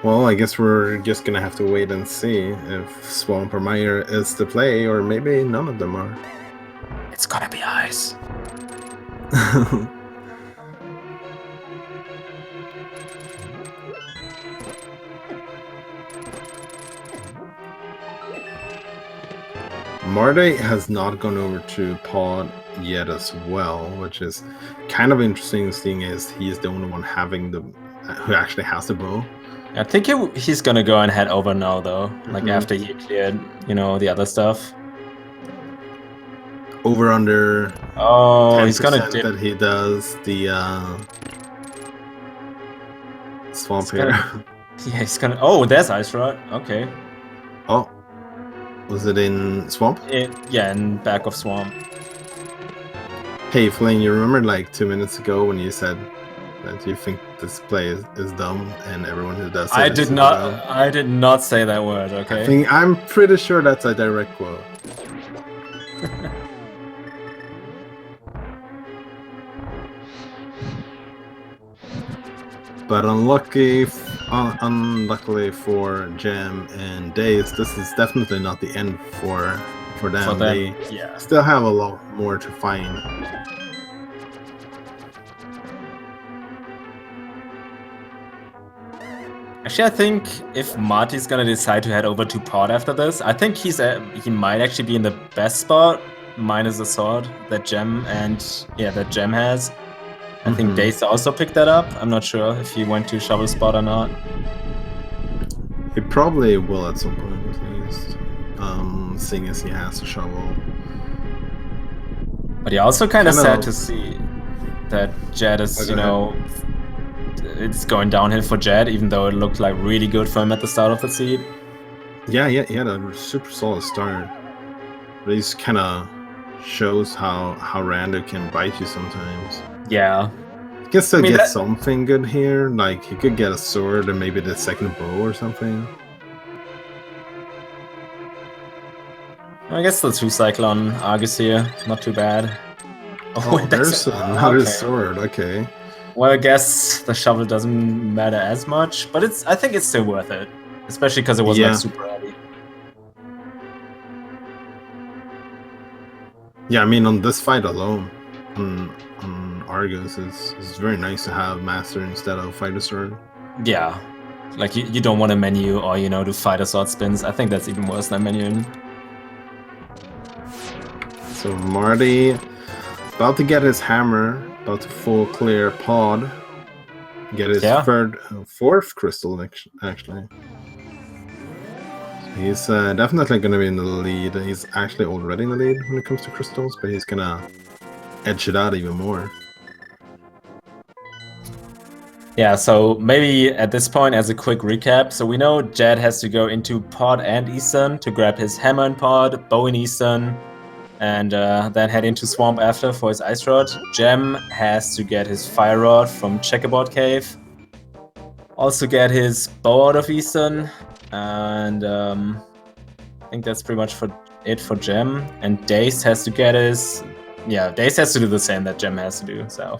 well, I guess we're just gonna have to wait and see if Swamp or Maya is the play, or maybe none of them are. It's gonna be Ice. Marde has not gone over to Pod yet as well, which is kind of interesting, seeing as he's the only one having who actually has the bow. I think he's gonna go and head over now, though. Like after he cleared, you know, the other stuff. Over under. Oh, he's gonna dip. That he does the swamp here. Yeah, he's gonna. Oh, there's Ice Rod. Okay. Oh, was it in swamp? Yeah, in back of swamp. Hey, Flynn, you remember like 2 minutes ago when you said that you think this play is dumb, and everyone who does it I did not say that word. Okay. I'm pretty sure that's a direct quote. But unluckily for Gem and Daze, this is definitely not the end for them. They still have a lot more to find. Actually, I think if Marty's gonna decide to head over to Pod after this, I think he might actually be in the best spot, minus the sword that Gem has. I think Dace also picked that up. I'm not sure if he went to shovel spot or not. He probably will at some point, at least, seeing as he has a shovel. But yeah, also kind of sad to see that Jed is, you know, it's going downhill for Jed, even though it looked like really good for him at the start of the seed. Yeah, he had a super solid start. But it kind of shows how Rando can bite you sometimes. Yeah. He can still get something good here. Like, he could get a sword and maybe the second bow or something. I guess the 2-cycle on Argus here, not too bad. Oh, there's another sword, okay. Well, I guess the shovel doesn't matter as much, but I think it's still worth it. Especially because it was like super heavy. Yeah, I mean, on this fight alone, on Argus, it's very nice to have Master instead of Fighter Sword. Yeah. Like, you don't want a menu or, do Fighter Sword spins. I think that's even worse than menuing. So Marty, about to get his hammer, about to full clear pod, get his fourth crystal actually. So he's definitely going to be in the lead. He's actually already in the lead when it comes to crystals, but he's going to edge it out even more. Yeah, so maybe at this point, as a quick recap, so we know Jed has to go into pod and Eastern to grab his hammer in pod, bow in Eastern, and then head into Swamp after for his Ice Rod. Gem has to get his Fire Rod from Checkerboard Cave. Also get his bow out of Eastern. And I think that's pretty much it for Gem. And Dace has to get his... Yeah, Dace has to do the same that Gem has to do, so...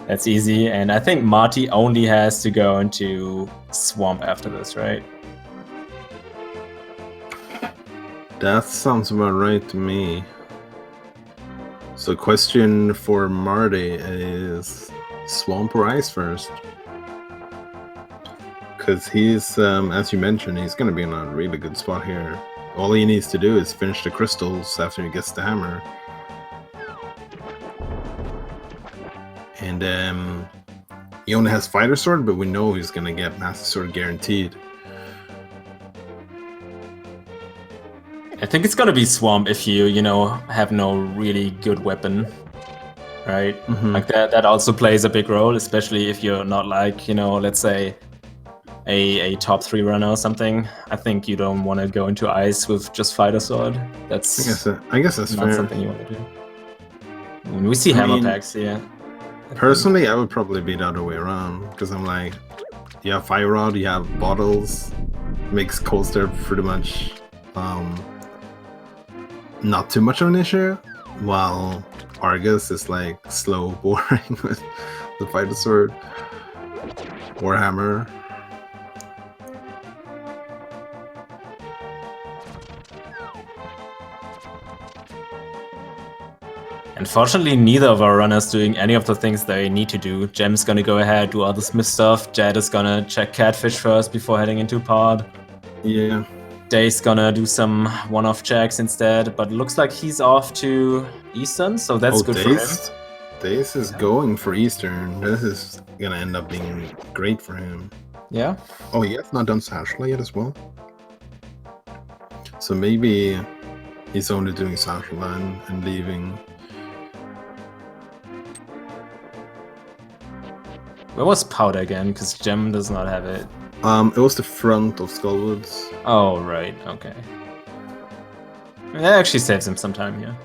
That's easy. And I think Marty only has to go into Swamp after this, right? That sounds about right to me. So question for Marty is Swamp or Ice first? Because he's, as you mentioned, he's going to be in a really good spot here. All he needs to do is finish the crystals after he gets the hammer. And he only has Fighter Sword, but we know he's going to get Master Sword guaranteed. I think it's gonna be Swamp if you, have no really good weapon, right? Mm-hmm. Like that also plays a big role, especially if you're not like, let's say a top 3 runner or something. I think you don't want to go into Ice with just Fighter Sword. That's I guess that's not fair. something you want to do. I mean, we see hammer packs, yeah. Personally, I would probably be the other way around, because I'm like, you have Fire Rod, you have bottles, makes Cold Stare pretty much not too much of an issue, while Argus is like slow, boring with the Fighter Sword or hammer. Unfortunately, neither of our runners doing any of the things they need to do. Gem's gonna go ahead, do all the Smith stuff. Jed is gonna check Catfish first before heading into pod. Yeah. Dave's gonna do some one-off checks instead, but it looks like he's off to Eastern, so that's good for him. Dace is going for Eastern. This is gonna end up being great for him. Yeah. Oh, he has not done Satchel yet as well. So maybe he's only doing Satchel and leaving. Where was Powder again? Because Gem does not have it. It was the front of Skullwoods. Oh, right. Okay. That actually saves him some time here.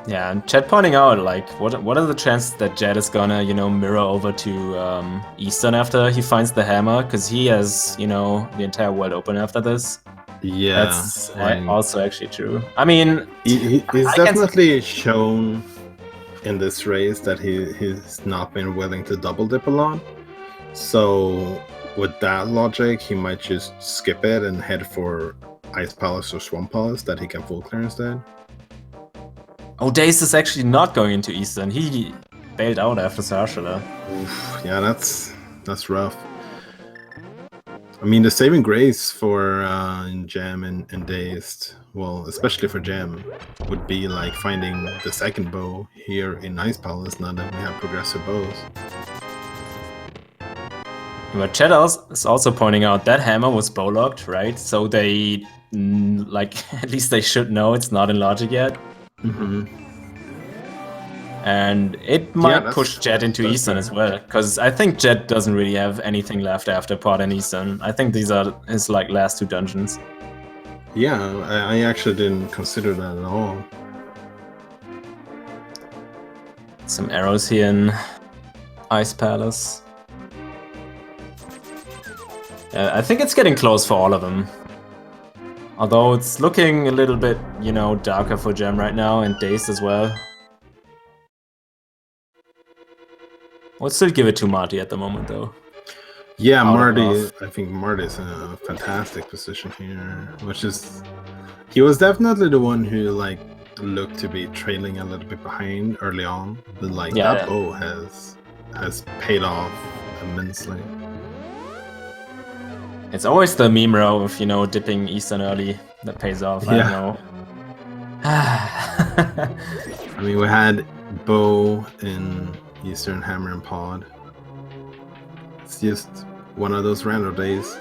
Yeah, and Chad pointing out, like, what are the chances that Jed is gonna, mirror over to Eastern after he finds the hammer? Because he has, the entire world open after this. Yeah, that's also actually true. I mean, he's definitely shown in this race that he's not been willing to double dip a lot. So with that logic, he might just skip it and head for Ice Palace or Swamp Palace that he can full clear instead. Oh, Dace is actually not going into Eastern. He bailed out after Sarshula. Yeah, that's rough. I mean, the saving grace for Gem and Dazed, well, especially for Gem, would be like finding the second bow here in Ice Palace now that we have progressive bows. But Chad is also pointing out that hammer was bow locked, right? So they, at least they should know it's not in logic yet. Mm-hmm. And it might that's- push Jet into that's Eastern fair. as well, because I think Jet doesn't really have anything left after Pod and Eastern. I think these are his like last 2 dungeons. Yeah, I actually didn't consider that at all. Some arrows here in Ice Palace. Yeah, I think it's getting close for all of them. Although it's looking a little bit, you know, darker for Gem right now, and Dazed as well. We'll still give it to Marty at the moment, though. Yeah, Out of Marty. off. I think Marty's in a fantastic position here, which is he was definitely the one who like looked to be trailing a little bit behind early on, but like Yeah, that yeah. bow has paid off immensely. It's always the meme row of, you know, dipping Eastern early that pays off. I Yeah. don't know. I mean, we had bow in Eastern Hammer and Pod. It's just one of those random days.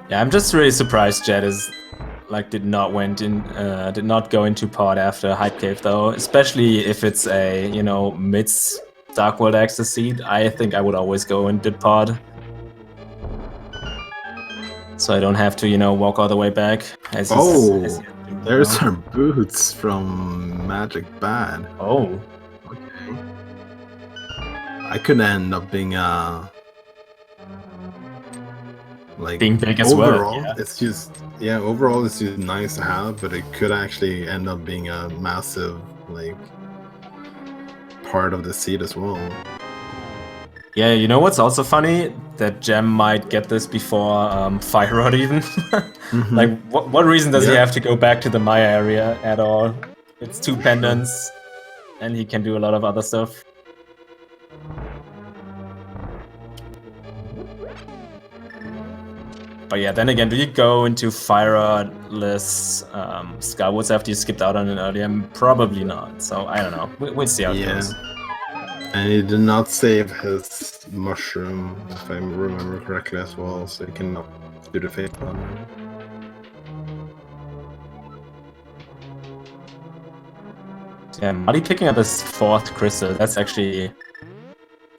Yeah, I'm just really surprised Jet is like did not go into Pod after Hype Cave though, especially if it's a, you know, mids Dark World access seed. I think I would always go and did Pod, so I don't have to, you know, walk all the way back. As There's our boots from Magic Bad. Oh, Okay. I could end up being being big as overall, well. Yeah. it's just overall it's just nice to have, but it could actually end up being a massive like part of the seed as well. Yeah, you know what's also funny? That Gem might get this before Fire Rod even. Mhm. Like, what reason does he Yeah. have to go back to the Maya area at all? It's 2 pendants, and he can do a lot of other stuff. But yeah, then again, do you go into Fire Rod-less Skywoods after you skipped out on it earlier? Probably not, so I don't know. We'll see how it goes. And he did not save his mushroom, if I remember correctly as well, so he cannot do the fake one. Yeah, Marty picking up his 4th crystal, that's actually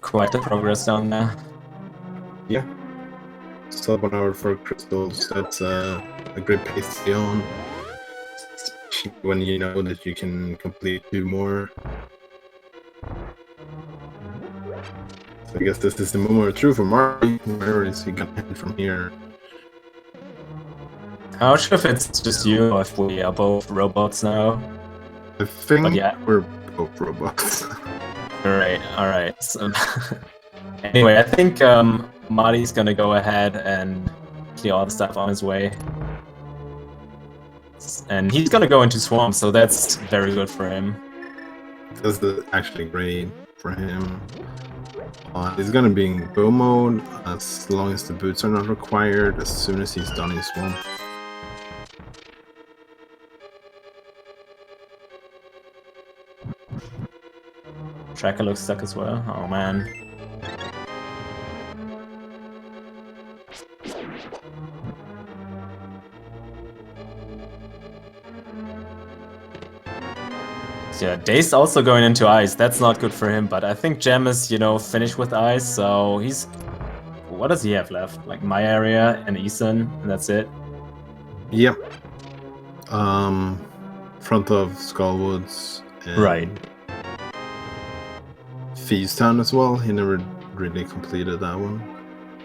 quite the progress down there. Yeah. Sub 1 hour for crystals, that's a great pace to be on. Especially when you know that you can complete 2 more. So I guess this is the moment of truth for Marty. Where is he gonna head from here? I'm not sure if it's just you or if we are both robots now. I think But yeah. we're both robots. Alright. So, anyway, I think Marty's gonna go ahead and clear all the stuff on his way. And he's gonna go into Swamp, so that's very good for him. This is actually great for him. He's gonna be in go mode as long as the boots are not required as soon as he's done his swamp. Tracker looks stuck as well. Oh man. So yeah, Dazed also going into Ice. That's not good for him, but I think Gem is, you know, finished with Ice, so he's... What does he have left? Like my area and Eastern, and that's it? Yep. Front of Skullwoods. And Right. Thieves Town as well. He never really completed that one.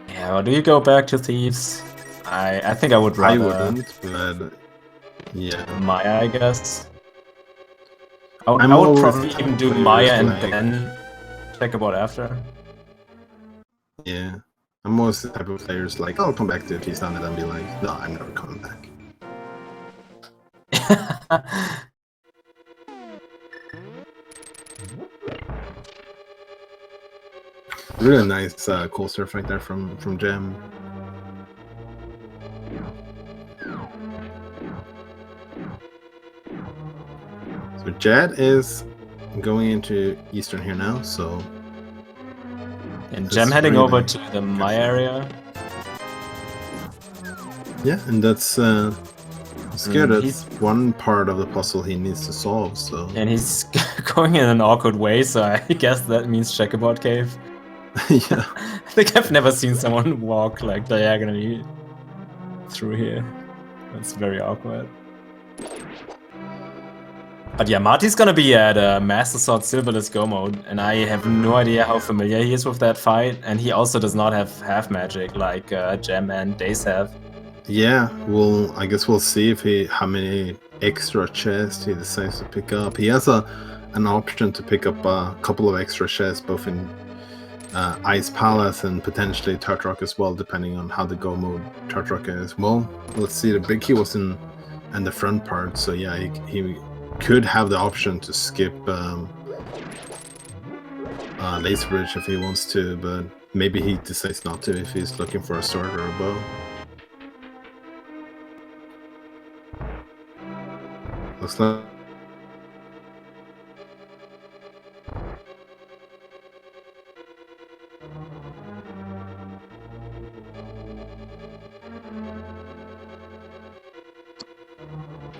Yeah, well, do you go back to Thieves? I think I would I rather wouldn't, but yeah. Maya, I guess. I I'm would always probably the even type do of Maya players and like- then check about after. Yeah. I'm always the type of players like, I'll come back to Thieves Town and then be like, no, I'm never coming back. Really nice cool surf right there from Gem. So Jed is going into Eastern here now, so And That's Gem heading over really to the Maya area. yeah, and that's It's good. It's one part of the puzzle he needs to solve. So. And he's going in an awkward way, so I guess that means checkerboard cave. Yeah. I think I've never seen someone walk like diagonally through here. That's very awkward. But yeah, Marty's gonna be at Master Sword Silverless Go mode, and I have no idea how familiar he is with that fight, and he also does not have half magic like Gem and Dace have. Yeah, well, I guess we'll see if how many extra chests he decides to pick up. He has an option to pick up a couple of extra chests, both in Ice Palace and potentially Turtrock as well, depending on how the Go mode Turtrock is. Well, let's see. The big key was in the front part, so yeah, he could have the option to skip Laser Bridge if he wants to, but maybe he decides not to if he's looking for a sword or a bow. Looks like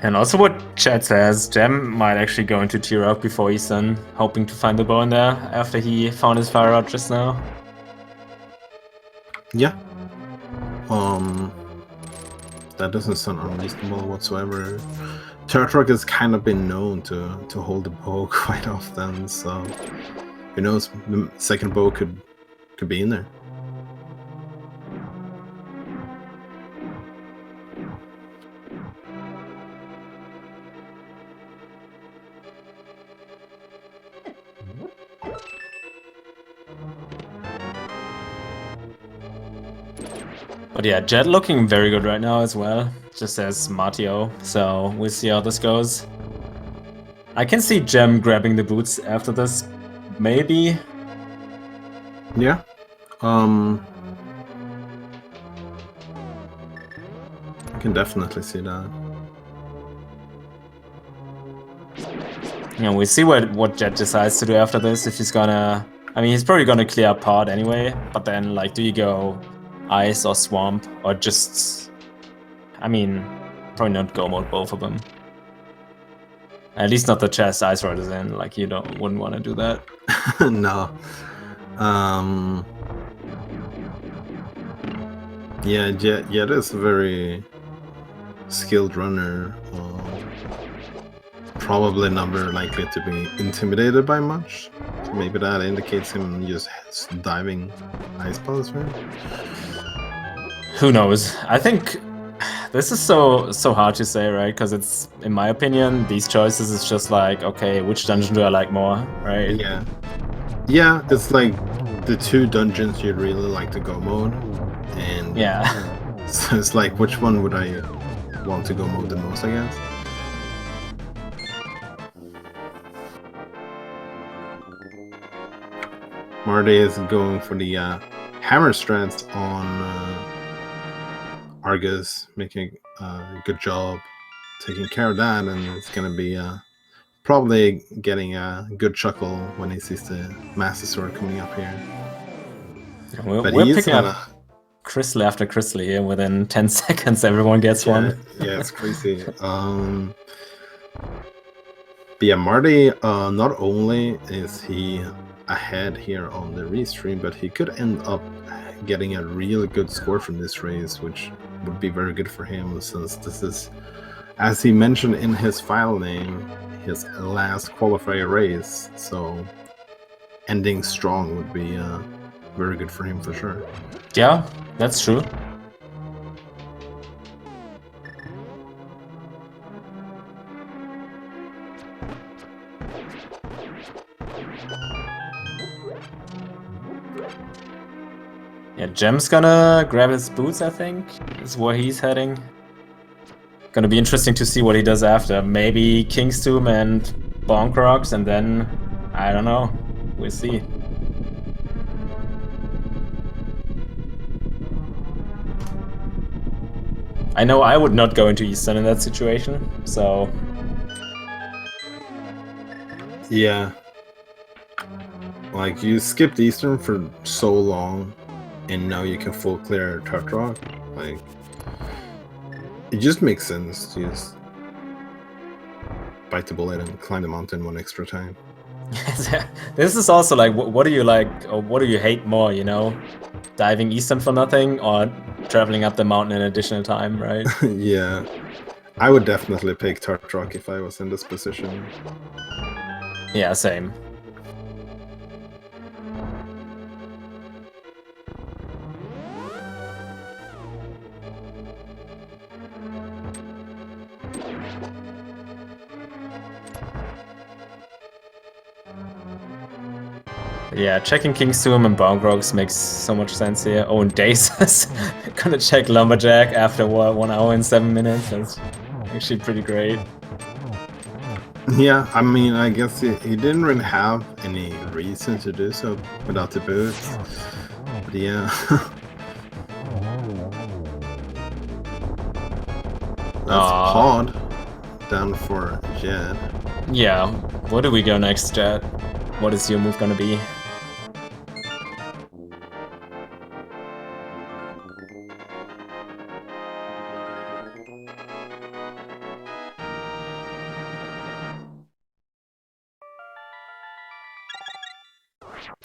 and also what chat says, Gem might actually go into tier up before he's done, hoping to find the bow in there after he found his fire out just now. Yeah. That doesn't sound unreasonable whatsoever. Turtrock has kind of been known to hold the bow quite often, so who knows, the second bow could be in there. But yeah, Jet looking very good right now as well, just as Martio, so we'll see how this goes. I can see Gem grabbing the boots after this, maybe. Yeah. I can definitely see that. Yeah, we'll see what Jet decides to do after this, if he's gonna... I mean, he's probably gonna clear up part anyway, but then, like, do you go Ice or Swamp, or just... I mean, probably not Go mode both of them. At least not the chest Ice Rod is in, like, you wouldn't want to do that. No. Yeah, Jet is a very skilled runner. Probably not very likely to be intimidated by much. So maybe that indicates him just diving Ice Palace, right? Who knows? I think this is so hard to say, right? Because it's, in my opinion, these choices is just like, okay, which dungeon do I like more, right? Yeah. Yeah, it's like the two dungeons you'd really like to go mode, and yeah. So it's like, which one would I want to go mode the most, I guess? Marty is going for the hammer strats on Argus, making a good job taking care of that, and it's gonna be probably getting a good chuckle when he sees the Master Sword coming up here. We're picking up Crystal after Crystal here. Within 10 seconds, everyone gets one. Yeah, it's crazy. But yeah, Marty, not only is he ahead here on the restream, but he could end up getting a really good score from this race, which would be very good for him, since this is, as he mentioned in his file name, his last qualifier race, so ending strong would be very good for him for sure. Yeah, that's true. Yeah, Gem's gonna grab his boots, I think, is where he's heading. Gonna be interesting to see what he does after. Maybe King's Tomb and Bonk Rocks, and then, I don't know, we'll see. I know I would not go into Eastern in that situation, so... Yeah. Like, you skipped Eastern for so long, and now you can full clear Turtrock. Like, It just makes sense to just bite the bullet and climb the mountain one extra time. This is also like, what do you like, or what do you hate more, you know? Diving eastern for nothing, or traveling up the mountain in additional time, right? Yeah. I would definitely pick Tart Rock if I was in this position. Yeah, same. Yeah, checking King's Tomb and Boundgrogs makes so much sense here. Oh, and Dace is gonna check Lumberjack after what, 1 hour and 7 minutes. That's actually pretty great. Yeah, I mean, I guess he didn't really have any reason to do so without the boots. But yeah. That's Pod down for Jed. Yeah, where do we go next, Jed? What is your move gonna be?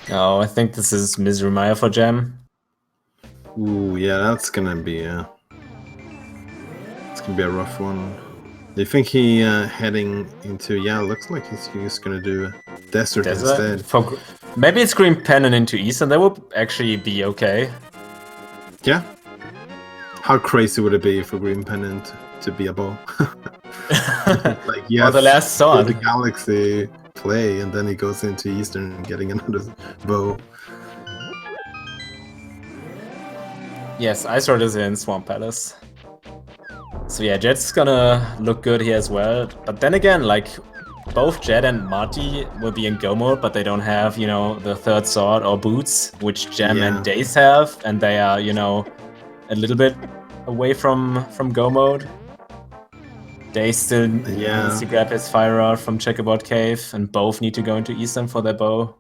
Oh, I think this is Misery Maya for Gem. Ooh, yeah, that's gonna be a rough one. Do you think he heading into? Yeah, looks like he's just gonna do desert instead. Maybe it's Green Pennant into Eastern. That would actually be okay. Yeah. How crazy would it be for Green Pennant to be a bow? Like, yes, the last song. The Galaxy play, and then he goes into Eastern getting another bow. Yes, Ice Sword is in Swamp Palace. So yeah, Jed's gonna look good here as well. But then again, like, both Jed and Marty will be in Go mode, but they don't have, you know, the third sword or boots, which Gem and Dace have, and they are, you know, a little bit away from Go mode. Dace still needs to grab his fire rod from Checkerboard Cave, and both need to go into Eastern for their bow.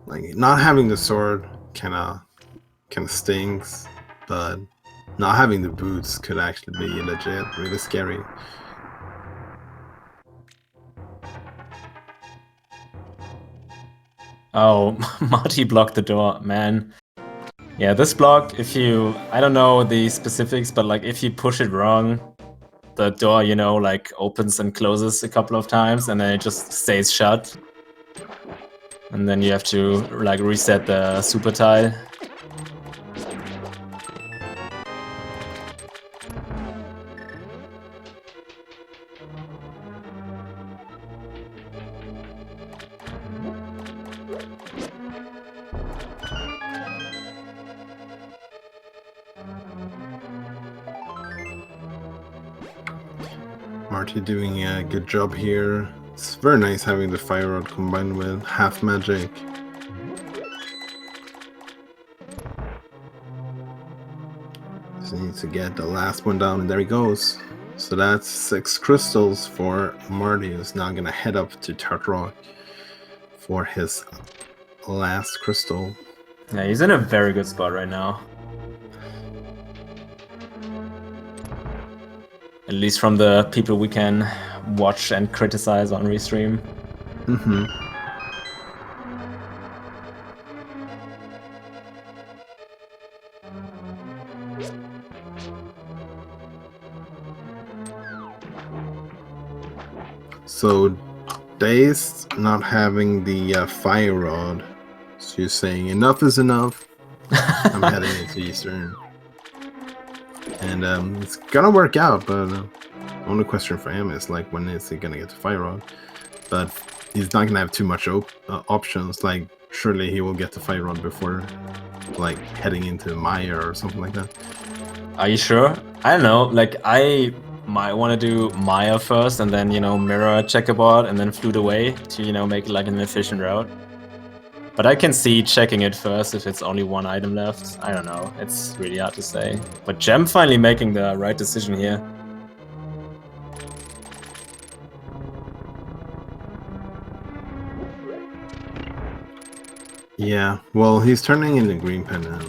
Like, not having the sword kind of stings, but not having the boots could actually be legit, really scary. Oh, Marty blocked the door, man. Yeah, this block, if you... I don't know the specifics, but like if you push it wrong, the door, you know, like opens and closes a couple of times, and then it just stays shut. And then you have to like reset the super tile. Marty doing a good job here. It's very nice having the fire rod combined with half magic. Just needs to get the last one down, and there he goes. So that's 6 crystals for Marty, who's now gonna head up to Tart Rock for his last crystal. Yeah, he's in a very good spot right now. At least from the people we can watch and criticize on Restream. Mm-hmm. So, Dace not having the fire rod, so you're saying enough is enough. I'm heading into Eastern. And it's gonna work out, but the only question for him is like, when is he gonna get the fire rod? But he's not gonna have too much options. Like, surely he will get the fire rod before, like, heading into Maya or something like that. Are you sure? I don't know. Like, I might want to do Maya first, and then, you know, mirror Checkerboard, and then flute away to, you know, make it like an efficient route. But I can see checking it first if it's only one item left. I don't know. It's really hard to say. But Gem finally making the right decision here. Yeah, well, he's turning into Green Pennant.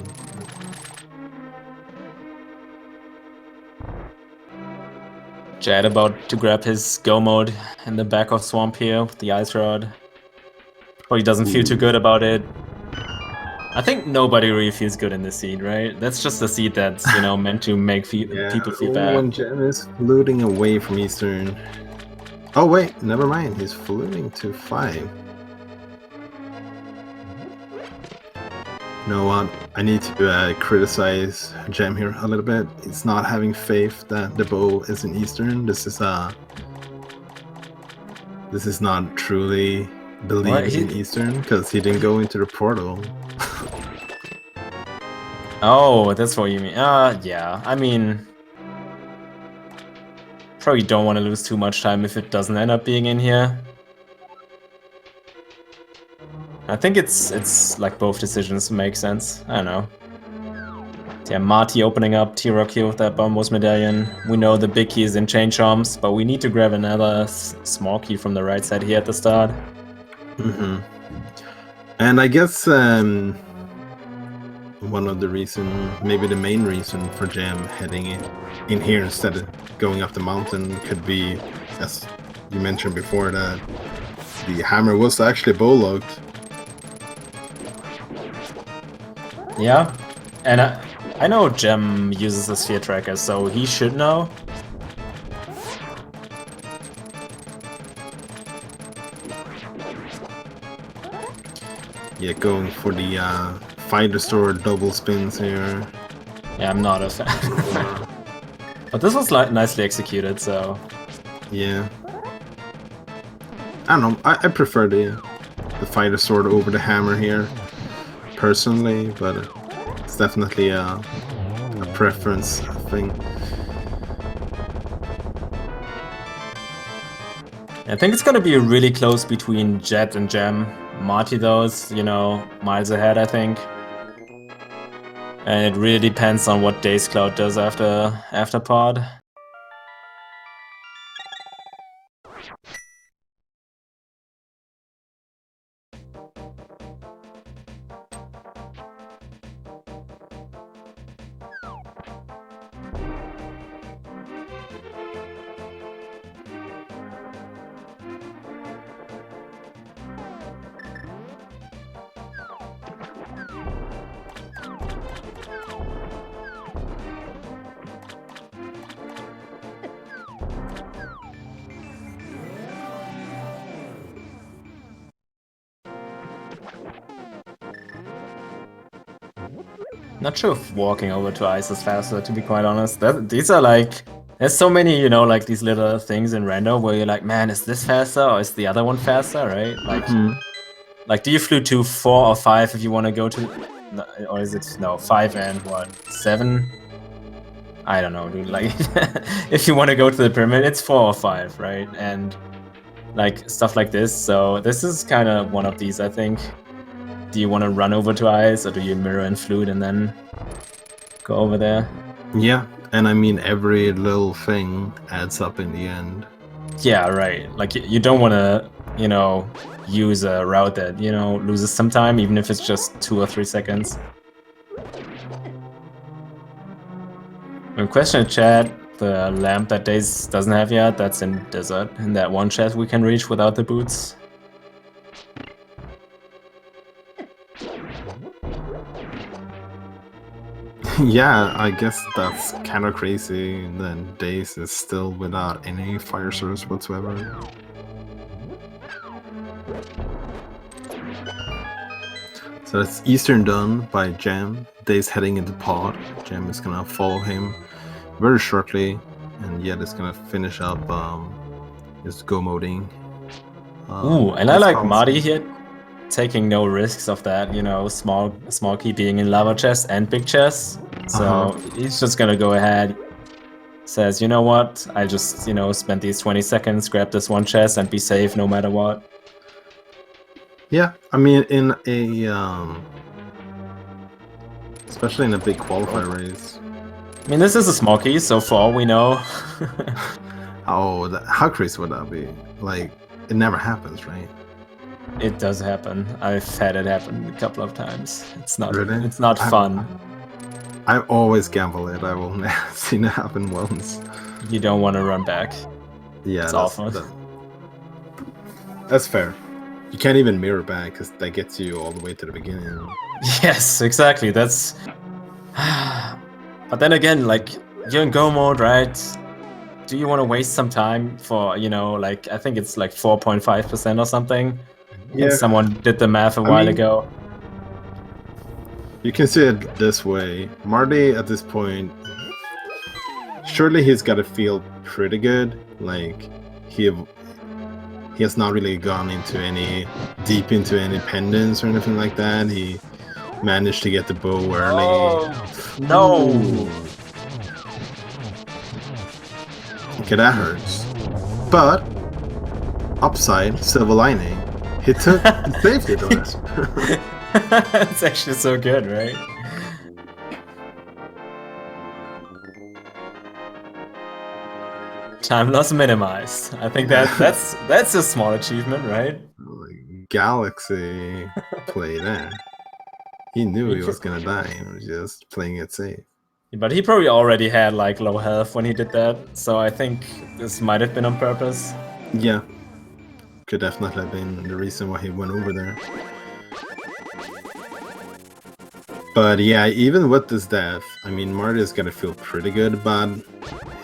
Jed about to grab his go mode in the back of Swamp here with the Ice Rod. Probably doesn't feel too good about it. I think nobody really feels good in this seed, right? That's just a seed that's, you know, meant to make people feel bad. When Gem is floating away from Eastern. Oh wait, never mind. He's floating to 5. You know what? I need to criticize Gem here a little bit. He's not having faith that the bow is in Eastern. This is not truly believing in Eastern because he didn't go into the portal. Oh, that's what you mean. Yeah. I mean, probably don't want to lose too much time if it doesn't end up being in here. I think it's like both decisions make sense. I don't know. Yeah, Marty opening up T-Rock here with that Bombos Medallion. We know the big key is in Chain Chomps, but we need to grab another small key from the right side here at the start. And I guess one of the reason, maybe the main reason for Jam heading in here instead of going up the mountain could be, as you mentioned before, that the hammer was actually bow locked. Yeah, and I know Gem uses a sphere tracker, so he should know. Yeah, going for the fighter sword double spins here. Yeah, I'm not a fan. But this was like nicely executed, so... Yeah. I don't know, I prefer the fighter sword over the hammer here, personally, but it's definitely a preference thing. I think it's gonna be really close between Jet and Gem. Marty, though, is, you know, miles ahead, I think. And it really depends on what Days Cloud does after pod. Not sure if walking over to ice is faster, to be quite honest. These are like... There's so many, you know, like these little things in random where you're like, man, is this faster or is the other one faster, right? Like, like do you flew to 4 or 5 if you want to go to... Or is it... No, 5 and what? 7? I don't know, dude. Like, if you want to go to the pyramid, it's 4 or 5, right? And like stuff like this. So this is kind of one of these, I think. Do you want to run over to ice, or do you mirror and flute and then go over there? Yeah, and I mean every little thing adds up in the end. Yeah, right. Like you don't want to, you know, use a route that, you know, loses some time, even if it's just 2 or 3 seconds. Question in chat, the lamp that Days doesn't have yet, that's in Desert, in that one chest we can reach without the boots. Yeah, I guess that's kind of crazy that Days is still without any fire source whatsoever. So that's Eastern done by Jam. Days heading into pod. Jam is gonna follow him very shortly, and yet it's gonna finish up his go moding. Ooh, and I like Marty here, taking no risks of that, you know, small key being in lava chest and big chest. So he's just gonna go ahead, says, you know what, I just, you know, spent these 20 seconds, grab this one chest and be safe no matter what. Yeah, I mean, in a especially in a big qualifier race. I mean, this is a small key, so for all we know. Oh, how crazy would that be? Like, it never happens, right? It does happen. I've had it happen a couple of times. It's not Really? It's not fun. I always gamble it. I will never seen it happen once. you don't want to run back. Yeah, It's awful. That's fair. You can't even mirror back because that gets you all the way to the beginning. Yes, exactly. That's. But then again, like you're in go mode, right? Do you want to waste some time for, you know, like I think it's like 4.5% or something? Yeah. Someone did the math a while ago. You can see it this way. Marty, at this point, surely he's got to feel pretty good. Like, he has not really gone into deep into any pendants or anything like that. He managed to get the bow early. Oh, no! Ooh. Okay, that hurts. But, upside, silver lining, he took the safety door. It's actually so good, right? Time loss minimized. I think that's a small achievement, right? Galaxy play there. He knew he was gonna die and was just playing it safe. But he probably already had like low health when he did that, so I think this might have been on purpose. Yeah. Could definitely have been the reason why he went over there. But yeah, even with this death, I mean, Marty's gonna feel pretty good about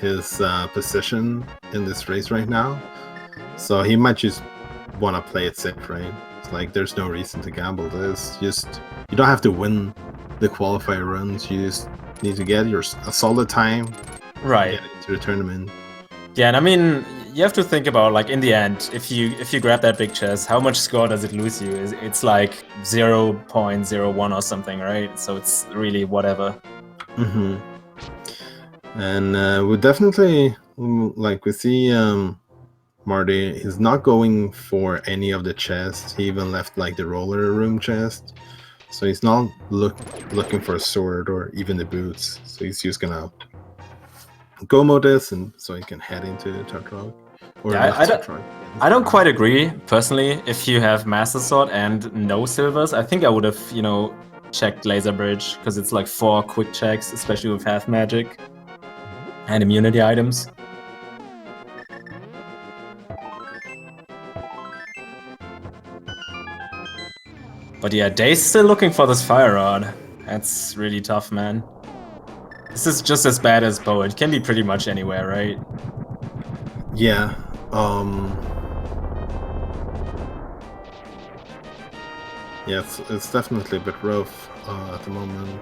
his position in this race right now. So he might just want to play it safe, right? It's like there's no reason to gamble this. Just you don't have to win the qualifier runs. You just need to get a solid time, right, get into the tournament. Yeah, and I mean, you have to think about like in the end, if you grab that big chest, how much score does it lose you? It's like 0.01 or something, right? So it's really whatever. Mm-hmm. And we definitely we see Marty. He's not going for any of the chests. He even left like the roller room chest. So he's not looking for a sword or even the boots. So he's just gonna go mode this, and so he can head into Tartrog. I don't quite agree personally. If you have Master Sword and no silvers, I think I would have, you know, checked Laser Bridge because it's like 4 quick checks, especially with half magic and immunity items. But yeah, Day's still looking for this fire rod. That's really tough, man. This is just as bad as Bow. It can be pretty much anywhere, right? Yeah. Yeah, it's definitely a bit rough at the moment.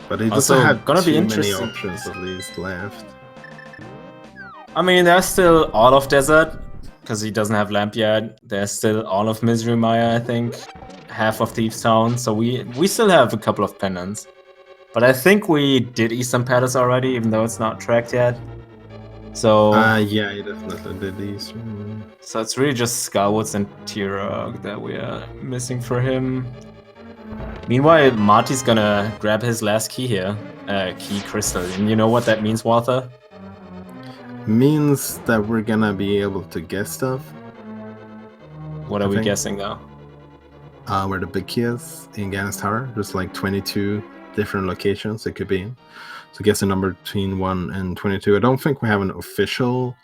But he doesn't have too many options at least left. I mean, there's still all of Desert, because he doesn't have Lamp yet. There's still all of Misery Maya, I think. Half of Thieves Town, so we still have a couple of pendants. But I think we did Eastern Palace already, even though it's not tracked yet. So yeah, he definitely did these. So it's really just Skullwoods and Tirog that we are missing for him. Meanwhile, Marty's gonna grab his last key here, key crystal. And you know what that means, Walther? Means that we're gonna be able to guess stuff. What are we guessing though? Where the big key is in Ganon's Tower. There's like 22 different locations it could be in. So guess a number between 1 and 22. I don't think we have an official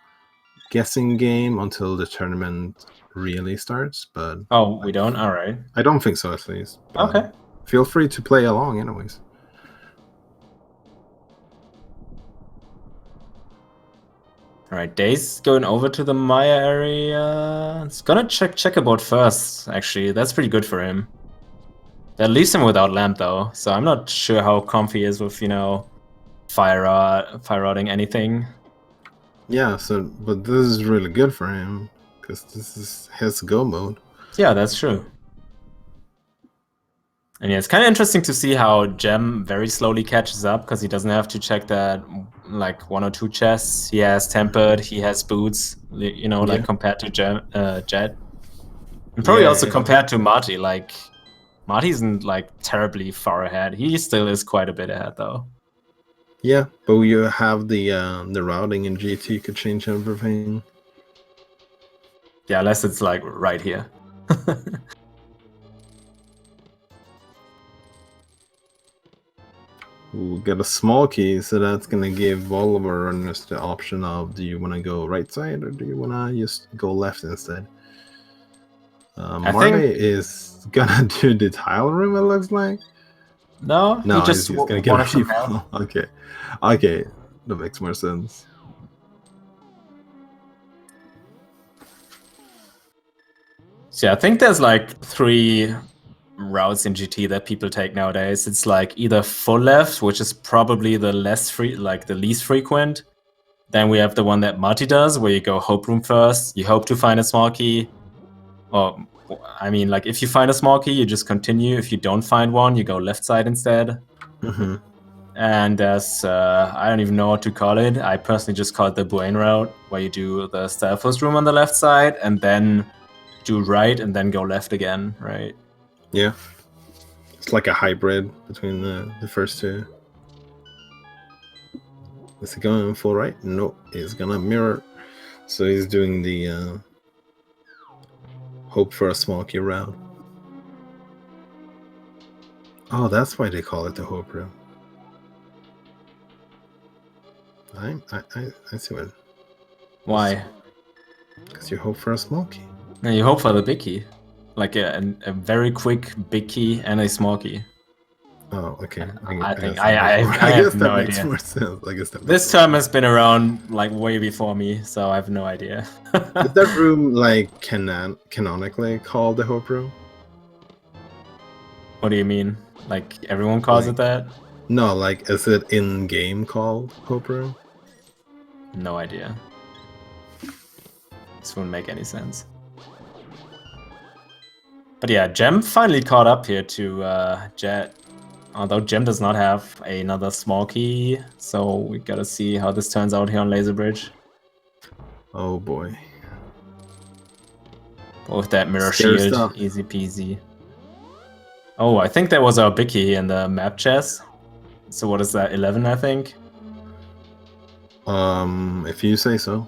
guessing game until the tournament really starts, but we don't? Alright. I don't think so, at least. Okay. Feel free to play along anyways. Alright, Day's going over to the Maya area. It's gonna check checkerboard first, actually. That's pretty good for him. That leaves him without Lamp though, so I'm not sure how comfy he is with, you know, fire rodding anything. Yeah, but this is really good for him, because this is his go mode. Yeah, that's true. And yeah, it's kind of interesting to see how Gem very slowly catches up, because he doesn't have to check that like 1 or 2 chests. He has Tempered, he has Boots, you know, like compared to Jet. And probably also compared to Marty, like Marty isn't like terribly far ahead. He still is quite a bit ahead though. Yeah, but you have the routing in GT could change everything. Yeah, unless it's like right here. We'll get a small key, so that's gonna give all of our runners the option of, do you want to go right side or do you want to just go left instead? Marley is gonna do the tile room, it looks like. No, No, he just he's gonna get wanted some people. help. Okay, that makes more sense. So yeah, I think there's like 3 routes in GT that people take nowadays. It's like either full left, which is probably the least frequent. Then we have the one that Marty does, where you go hope room first. You hope to find a small key. Or, I mean, like if you find a small key, you just continue. If you don't find one, you go left side instead. Mm-hmm. And there's, I don't even know what to call it. I personally just call it the Buane route, where you do the Stalfos room on the left side, and then do right, and then go left again, right? Yeah. It's like a hybrid between the first two. Is he going full right? No, he's gonna mirror. So he's doing the hope for a small key route. Oh, that's why they call it the hope room. I see what. Why? Because you hope for a small key. No, you hope for the big key. Like a very quick big key and a small key. Oh, okay. I have no idea. More sense. I guess that this term has been around like way before me, so I have no idea. Is that room like canonically called the hope room? What do you mean? Like everyone calls it that? No, like is it in game called hope room? No idea. This wouldn't make any sense. But yeah, Gem finally caught up here to Jet. Although Gem does not have another small key, so we gotta see how this turns out here on Laser Bridge. Oh boy. With that mirror shield, easy peasy. Oh, I think that was our big key in the map chest. So what is that, 11, I think? If you say so.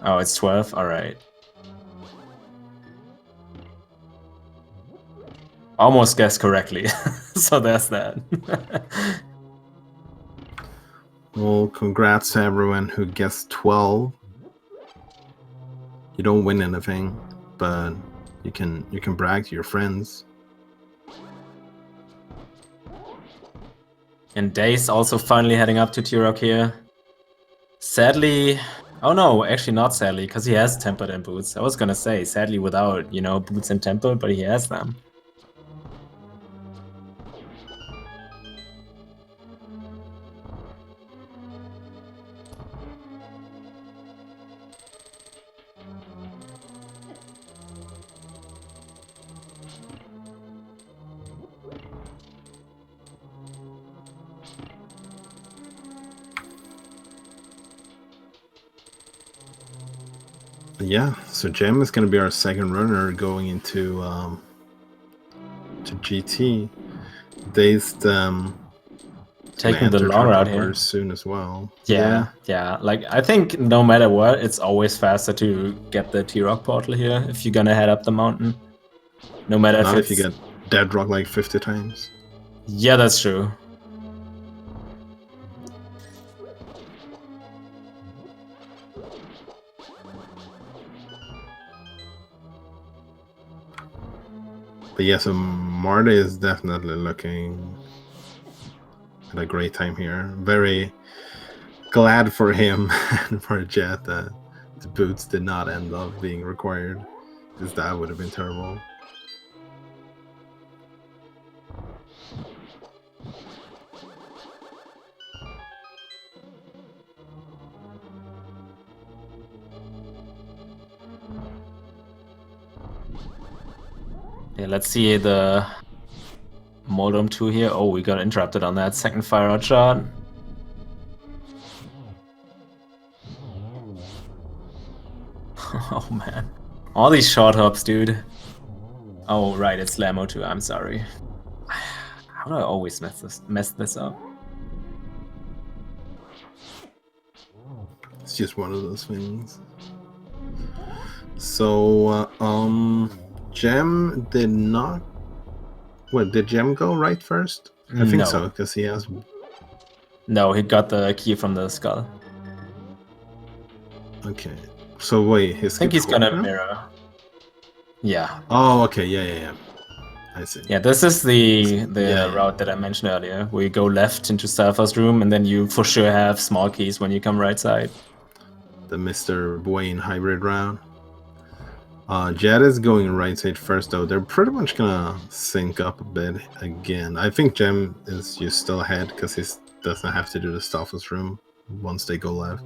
Oh, it's 12? Alright. Almost guessed correctly. So there's that. Well, congrats to everyone who guessed 12. You don't win anything, but you can brag to your friends. And Dace also finally heading up to T-Rock here. Sadly, oh no, actually not sadly, because he has tempered and boots. I was gonna say sadly without, boots and tempered, but he has them. Yeah, so Gem is going to be our second runner going into to GT. Dazed taking the long route here soon as well. Yeah. Like I think no matter what, it's always faster to get the T-Rock portal here if you're gonna head up the mountain. No matter if you get dead rock like 50 times. Yeah, that's true. But yeah, so Marty is definitely looking at a great time here. Very glad for him and for Jet that the boots did not end up being required, because that would have been terrible. Yeah, let's see the Modem 2 here. Oh, we got interrupted on that second fire out shot. Oh man. All these short hops, dude. Oh, right, it's Lamo 2. I'm sorry. How do I always mess this up? It's just one of those things. So, Gem did not... What, did Gem go right first? I think No. so, because he has... No, he got the key from the skull. Okay. So wait, his I think he's skipped gonna now? mirror. Yeah. Oh, okay, yeah. I see. Yeah, this is the Yeah. route that I mentioned earlier, where you go left into Salva's room, and then you for sure have small keys when you come right side. The Mr. Wayne hybrid round. Jed is going right side first, though. They're pretty much gonna sync up a bit again. I think Gem is just still ahead because he doesn't have to do the Stalfos room once they go left.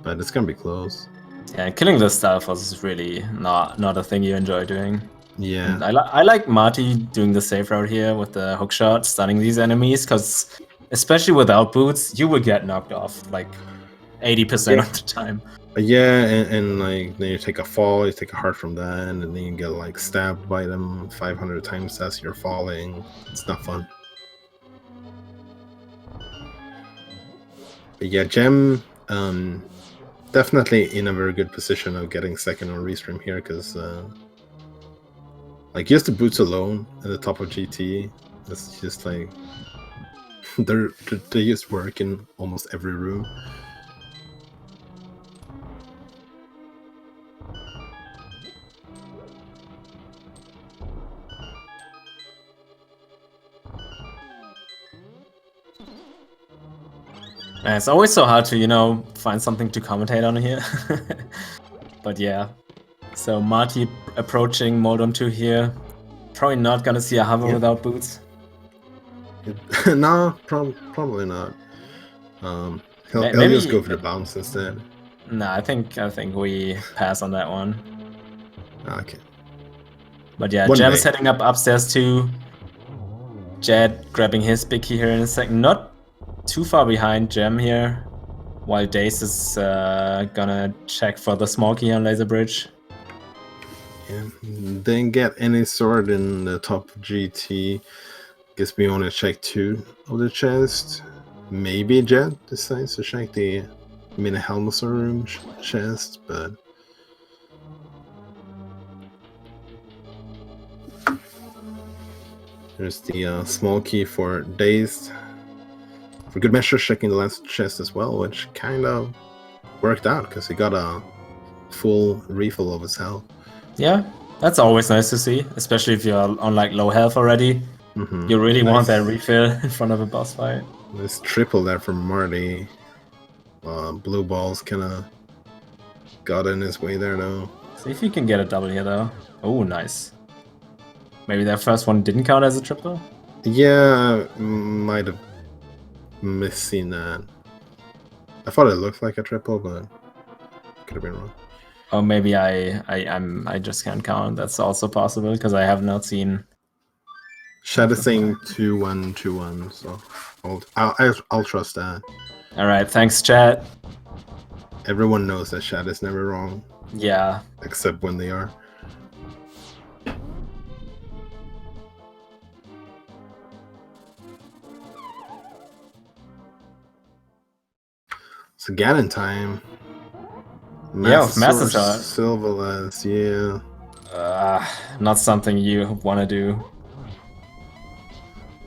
But it's gonna be close. Yeah, killing the Stalfos is really not a thing you enjoy doing. Yeah. And I like Marty doing the safe route here with the hook shot, stunning these enemies, because especially without boots, you would get knocked off like 80% of the time. Yeah, and like then you take a fall, you take a heart from that, and then you get like stabbed by them 500 times as you're falling. It's not fun. But yeah, Gem definitely in a very good position of getting second on Restream here, because like just the boots alone at the top of GT, it's just like they just work in almost every room. And it's always so hard to, you know, find something to commentate on here. But yeah. So Marty approaching Moldon 2 here. Probably not gonna see a hover without boots. No, probably not. He'll just go for the bounce instead. Nah, I think we pass on that one. Okay. But yeah, Gem's heading up upstairs too. Jed grabbing his big key here in a second. Not too far behind Gem here, while Dace is gonna check for the small key on Laser Bridge. Yeah, didn't get any sword in the top GT. Guess we want to check 2 of the chest. Maybe Jed decides to check the Mini Helmsor room chest, but there's the small key for Dazed. For good measure, checking the last chest as well, which kind of worked out because he got a full refill of his health. Yeah, that's always nice to see, especially if you're on like low health already. You really want that refill in front of a boss fight. Nice triple there from Marty. Blue balls kind of got in his way there though. See if you can get a double here though. Oh, nice. Maybe that first one didn't count as a triple? Yeah, might have missing that. I thought it looked like a triple, but could have been wrong. Oh, maybe I just can't count. That's also possible because I have not seen. Shad is saying 2-1, 2-1, so I'll trust that. All right, thanks, chat. Everyone knows that Shad is never wrong. Yeah. Except when they are. So Ganon time. Master Silverless, yeah. Not something you want to do.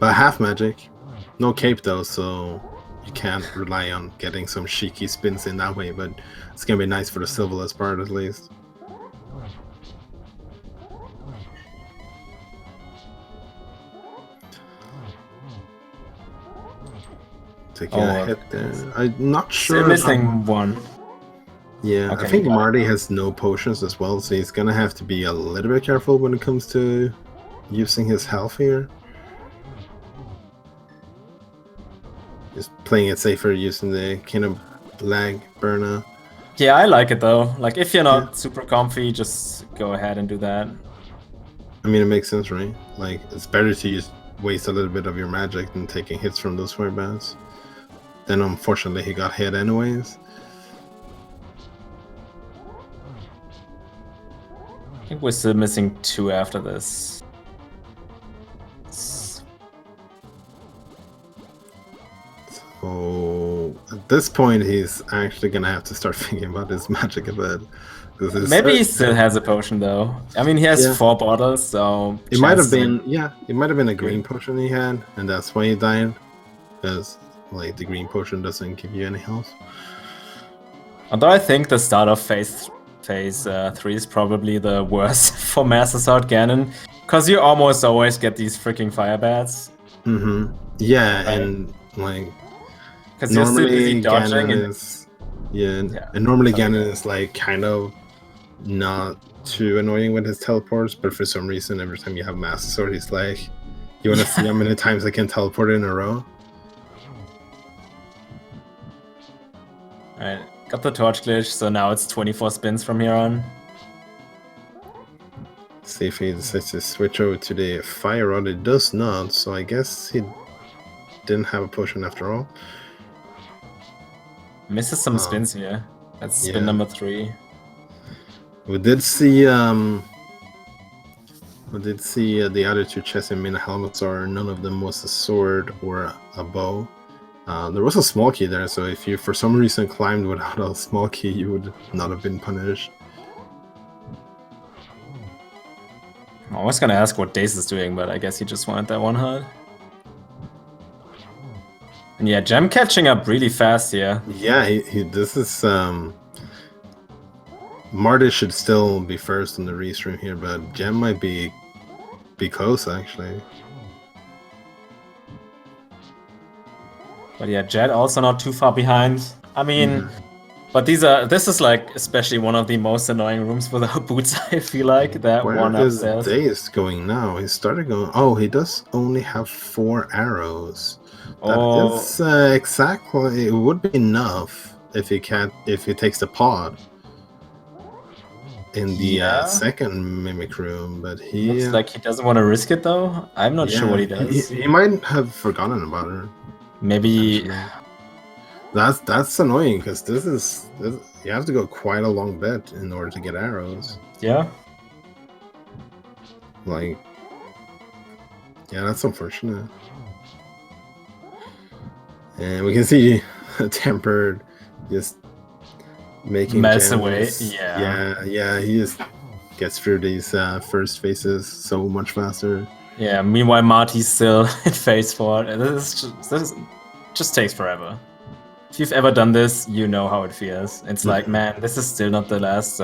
But half magic. No cape though, so you can't rely on getting some cheeky spins in that way, but it's gonna be nice for the Silverless part at least. Taking a hit there. I'm not sure. Still missing one. Yeah, okay, I think Marty has no potions as well, so he's gonna have to be a little bit careful when it comes to using his health here. Just playing it safer, using the kind of lag burner. Yeah, I like it though. Like, if you're not super comfy, just go ahead and do that. I mean, it makes sense, right? Like, it's better to just waste a little bit of your magic than taking hits from those fire bats. Then, unfortunately, he got hit anyways. I think we're still missing 2 after this. So, at this point, he's actually gonna have to start thinking about his magic a bit. This is, Maybe he still has a potion though. I mean, he has Yeah. 4 bottles, so It might have chances are- been, yeah, it might have been a green potion he had, and that's why he died. Because, like, the green potion doesn't give you any health. Although I think the start of phase 3 is probably the worst for Master Sword Ganon, because you almost always get these freaking fire bats. Yeah, Right. and like Because you're still busy normally dodging. Ganon And is and Yeah, normally sorry. Ganon is like kind of not too annoying with his teleports, but for some reason every time you have Master Sword, he's like, you want to see how many times I can teleport in a row? Alright, got the torch glitch, so now it's 24 spins from here on. See if he decides to switch over to the fire rod. It does not, so I guess he didn't have a potion after all. Misses some Oh. spins here. That's spin Yeah. number 3. We did see the other 2 chests in Mina helmets, or none of them was a sword or a bow. There was a small key there, so if you for some reason climbed without a small key, you would not have been punished. I was gonna ask what Dace is doing, but I guess he just wanted that one heart. And yeah, Gem catching up really fast here. Yeah, this is Marty should still be first in the restream here, but Gem might be close actually. But yeah, Jet also not too far behind. I mean, but this is like especially one of the most annoying rooms without boots, I feel like. That Where one is upstairs. Dace going now? He started going. Oh, he does only have 4 arrows. That is exactly. It would be enough if he takes the pod in the second mimic room, but he looks like he doesn't want to risk it though. I'm not sure what he does. He might have forgotten about her. Maybe That's annoying because this you have to go quite a long bit in order to get arrows. yeah. Like, yeah, that's unfortunate. And we can see Tempered just making Melts gems. away. Yeah. He just gets through these first phases so much faster. Yeah. Meanwhile, Marty's still in phase 4. This just takes forever. If you've ever done this, you know how it feels. It's like, man, this is still not the last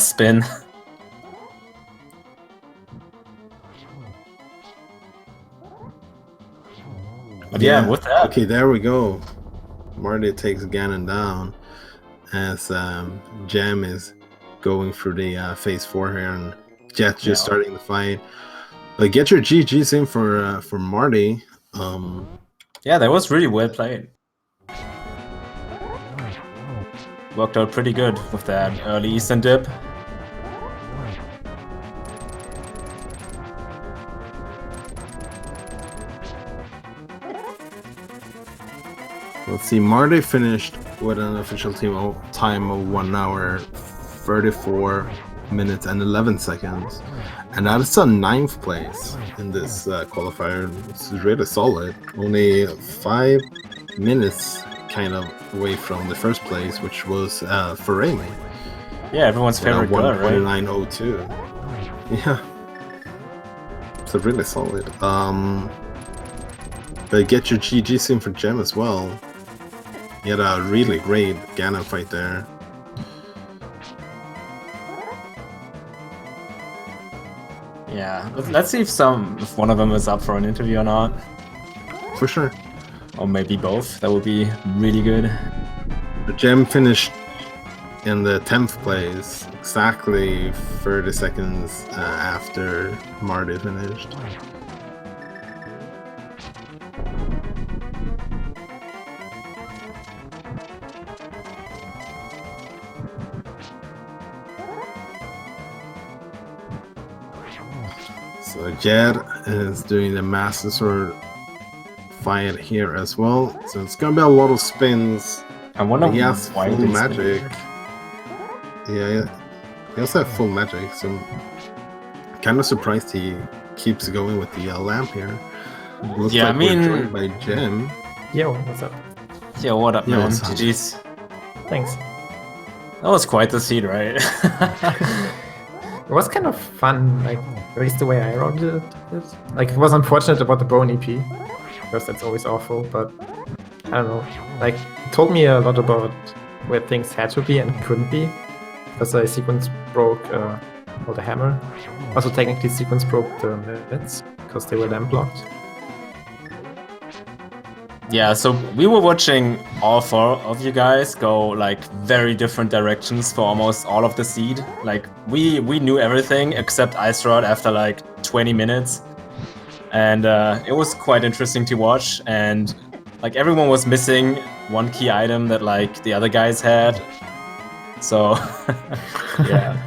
spin. But yeah, with that. Okay, there we go. Marty takes Ganon down as Gem is going through the phase 4 here, and Jet's just starting the fight. But get your GGs in for Marty. Yeah, that was really well played. Worked out pretty good with that early Eastern dip. Let's see, Marty finished with an official time of 1 hour, 34 minutes and 11 seconds. And that's a 9th place in this qualifier. This is really solid. Only 5 minutes kind of away from the first place, which was for Amy. Yeah, everyone's favorite girl, right? 1:29.02. Yeah. So really solid. But get your GGs in for Gem as well. He had a really great Ganon fight there. Yeah, let's see if one of them is up for an interview or not. For sure. Or maybe both. That would be really good. The Gem finished in the 10th place, exactly 30 seconds after Marty finished. So Jed is doing the Master Sword fight here as well. So it's gonna be a lot of spins. I wonder he has why full they spin magic. here. Yeah, he also has full magic, so I'm kind of surprised he keeps going with the lamp here. Looks Yeah, like I mean- we're joined by Gem. Yo, what's up? Yo, what up, Yo, man? what's up? GG's. Thanks. That was quite the seed, right? It was kind of fun, like at least the way I wrote it. Like it was unfortunate about the bone EP, because that's always awful. But I don't know. Like it told me a lot about where things had to be and couldn't be. Because the sequence broke or the hammer. Also technically sequence broke the mids because they were lamp blocked. Yeah, so we were watching all 4 of you guys go like very different directions for almost all of the seed. Like we knew everything except Ice Rod after like 20 minutes. And it was quite interesting to watch, and like everyone was missing one key item that like the other guys had. So yeah.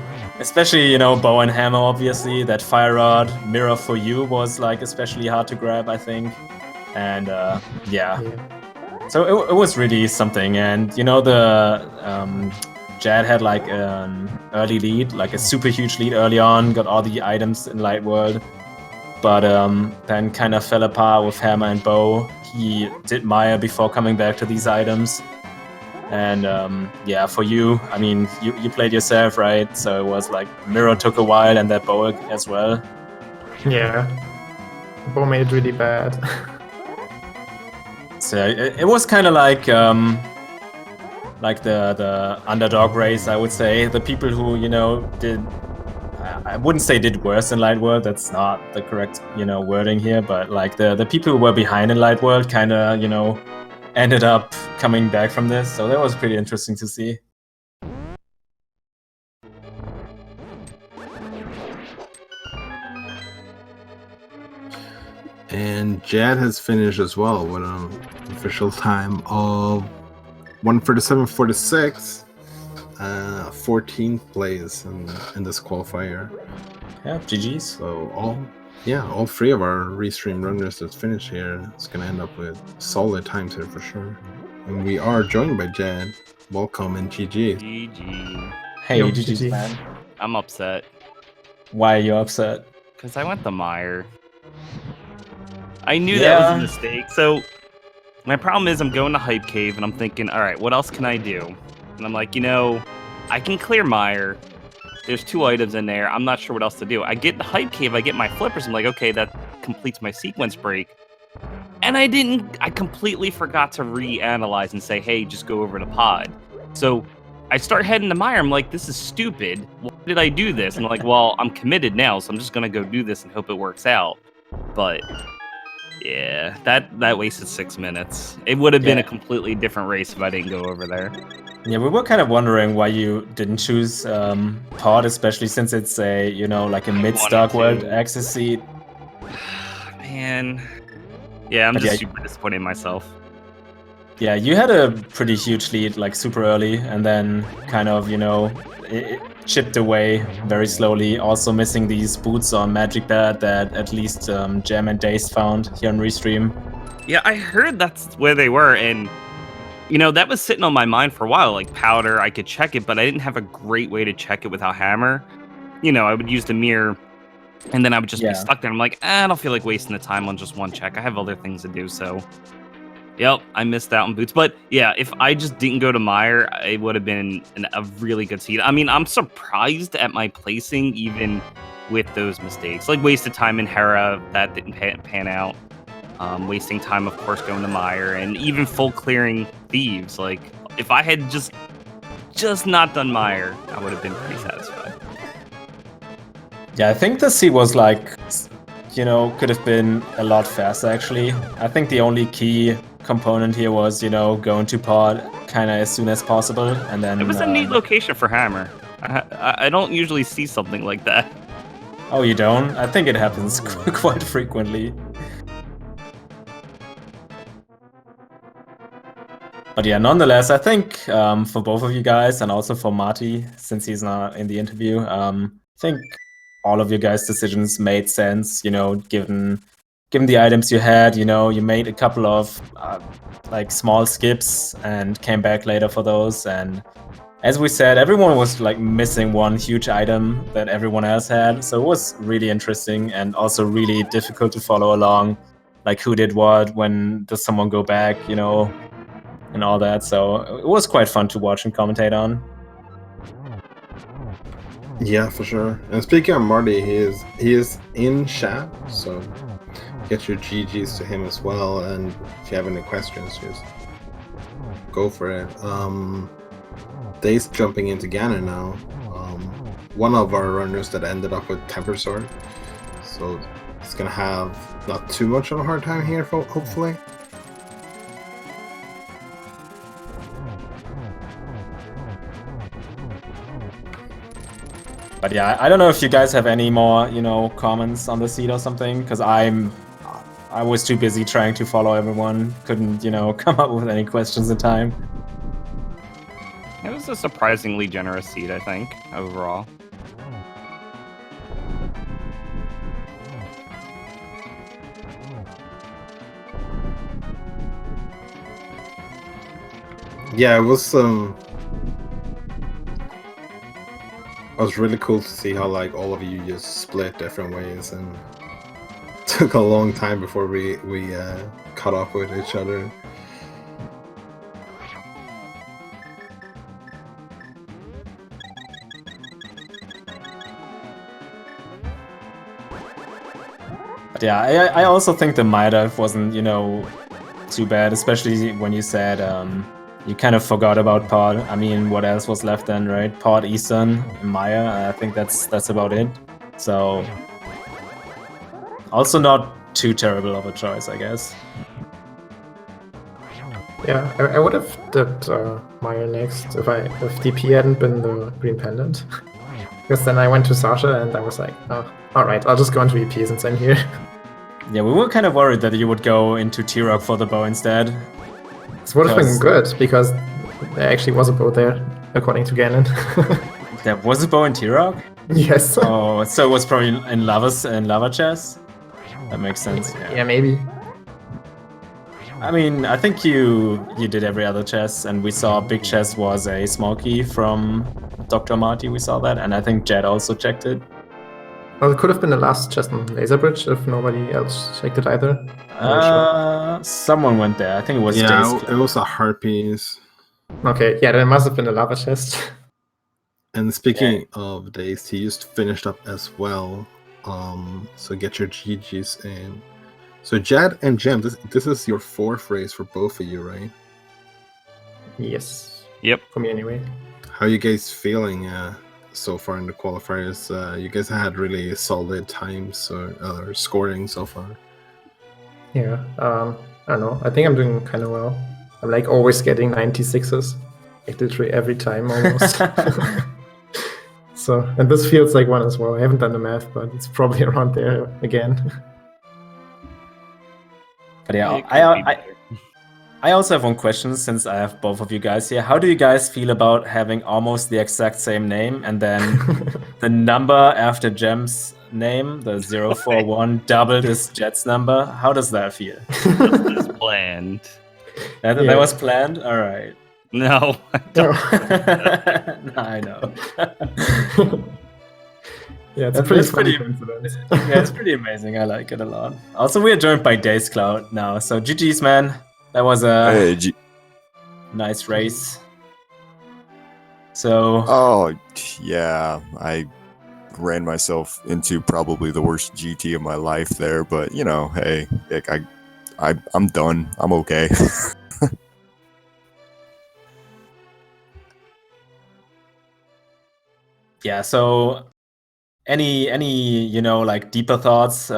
Especially, you know, bow and hammer, obviously. That fire rod mirror for you was like especially hard to grab, I think. And yeah. So it was really something. And you know, the Jad had like an early lead, like a super huge lead early on, got all the items in Light World, but then kind of fell apart with hammer and bow. He did Maya before coming back to these items. And yeah, for you, I mean, you played yourself, right? So it was like mirror took a while, and that bow as well. Yeah, bow made it really bad. So it was kind of like the underdog race, I would say. The people who, you know, did, I wouldn't say did worse in Light World. That's not the correct, you know, wording here. But like the people who were behind in Light World kind of, you know, ended up coming back from this. So that was pretty interesting to see. And Jad has finished as well with an official time of 1:47.46, 14th place in this qualifier. Yeah, GG's. So all 3 of our restream runners that finish here is gonna end up with solid times here for sure. And we are joined by Jad. Welcome and GG. GG. Hey, Yo, GG's, GG. man. I'm upset Why are you upset? because I went the Mire. I knew that was a mistake. So my problem is I'm going to Hype Cave and I'm thinking, all right, what else can I do? And I'm like, you know, I can clear Mire. There's 2 items in there. I'm not sure what else to do. I get the Hype Cave. I get my flippers. I'm like, okay, that completes my sequence break. And I completely forgot to reanalyze and say, hey, just go over to pod. So I start heading to Mire. I'm like, this is stupid. Why did I do this? And I'm like, well, I'm committed now, so I'm just going to go do this and hope it works out. But yeah, that wasted 6 minutes. It would have been a completely different race if I didn't go over there. Yeah, we were kind of wondering why you didn't choose pod, especially since it's a, you know, like a mid-stock world access seat. Man. Yeah, I'm just super disappointed in myself. Yeah, you had a pretty huge lead, like super early, and then kind of, you know, it chipped away very slowly. Also missing these boots on Magic Bat that at least Jam and Dace found here on Restream. Yeah, I heard that's where they were, and you know, that was sitting on my mind for a while. Like powder, I could check it, but I didn't have a great way to check it without hammer. You know, I would use the mirror, and then I would just be stuck there. I'm like, I don't feel like wasting the time on just one check. I have other things to do, so... Yep, I missed out on boots. But yeah, if I just didn't go to Mire, it would have been a really good seed. I mean, I'm surprised at my placing, even with those mistakes. Like, wasted time in Hera, that didn't pan out. Wasting time, of course, going to Mire, and even full clearing Thieves. Like, if I had just not done Mire, I would have been pretty satisfied. Yeah, I think the seed was like, you know, could have been a lot faster, actually. I think the only key component here was, you know, going to pod kind of as soon as possible, and then... It was a neat location for hammer. I don't usually see something like that. Oh, you don't? I think it happens quite frequently. But yeah, nonetheless, I think for both of you guys, and also for Marty, since he's not in the interview, I think all of you guys' decisions made sense, you know, given the items you had. You know, you made a couple of like small skips and came back later for those. And as we said, everyone was like missing one huge item that everyone else had. So it was really interesting and also really difficult to follow along, like who did what, when does someone go back, you know, and all that. So it was quite fun to watch and commentate on. Yeah, for sure. And speaking of Marty, he is in chat, so get your GGs to him as well. And if you have any questions, just go for it. Dave's jumping into Ganon now. One of our runners that ended up with Temper Sword, so it's gonna have not too much of a hard time here, hopefully. But yeah, I don't know if you guys have any more, comments on the seed or something, because I was too busy trying to follow everyone, couldn't, come up with any questions in time. It was a surprisingly generous seed, I think, overall. Yeah, it was it was really cool to see how like all of you just split different ways, and took a long time before we caught up with each other. But yeah, I also think the Maida wasn't, too bad, especially when you said you kind of forgot about Pod. I mean, what else was left then, right? Pod, Eastern, and Maya. I think that's about it. So also not too terrible of a choice, I guess. Yeah, I would have dipped Maya next if DP hadn't been the Green Pendant. Because then I went to Sasha and I was like, oh, alright, I'll just go into EP since I'm here. Yeah, we were kind of worried that you would go into T-Rock for the bow instead. It would have been good, because there actually was a bow there, according to Ganon. There was a bow in T-Rock? Yes. Oh, so it was probably in Lava Chess? That makes sense. Yeah, maybe. I mean, I think you did every other chess, and we saw Big Chess was a Smoky from Dr. Marty, we saw that, and I think Jed also checked it. Well, it could have been the last chest on Laser Bridge if nobody else checked it either. Someone went there. I think it was Yeah, Days. it was a Harpies. Okay, yeah, then it must have been a lava chest. And speaking of Days, he just finished up as well. So get your GGs in. So Jad and Jem, this is your fourth race for both of you, right? Yes. Yep. For me anyway. How are you guys feeling so far in the qualifiers? You guys had really solid times or scoring so far. Yeah, I don't know. I think I'm doing kind of well. I'm like always getting 96s. Like literally every time almost. So, and this feels like one as well. I haven't done the math, but it's probably around there again. But yeah, It could be better. I also have one question since I have both of you guys here. How do you guys feel about having almost the exact same name and then the number after Jem's name, the 041, doubled is Jet's number? How does that feel? This is planned. That Yeah. was planned? All right. No. No, I know. Yeah, it's That's pretty funny pretty- coincidence. Yeah, it's pretty amazing. I like it a lot. Also, we are joined by Days Cloud now. So GG's, man. That was a Hey, nice race. So oh, yeah, I ran myself into probably the worst GT of my life there, but hey, like, I'm done. I'm okay. yeah, so any like deeper thoughts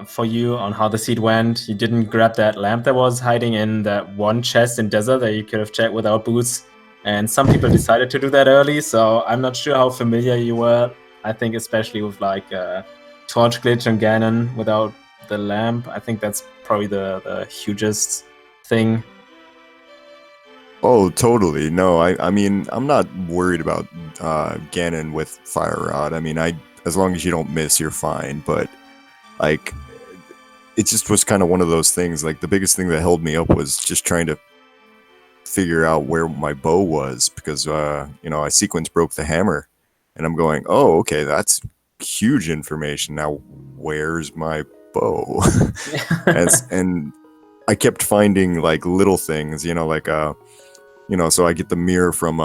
for you on how the seed went? You didn't grab that lamp that was hiding in that one chest in desert that you could have checked without boots, and some people decided to do that early, so I'm not sure how familiar you were. I think especially with like torch glitch and Ganon without the lamp, I think that's probably the hugest thing. Oh, totally. No, I mean, I'm not worried about Ganon with Fire Rod. I mean, as long as you don't miss, you're fine. But like, it just was kind of one of those things. Like, the biggest thing that held me up was just trying to figure out where my bow was, because I sequence broke the hammer, and I'm going, oh, okay, that's huge information. Now, where's my bow? and I kept finding like little things, like so I get the mirror from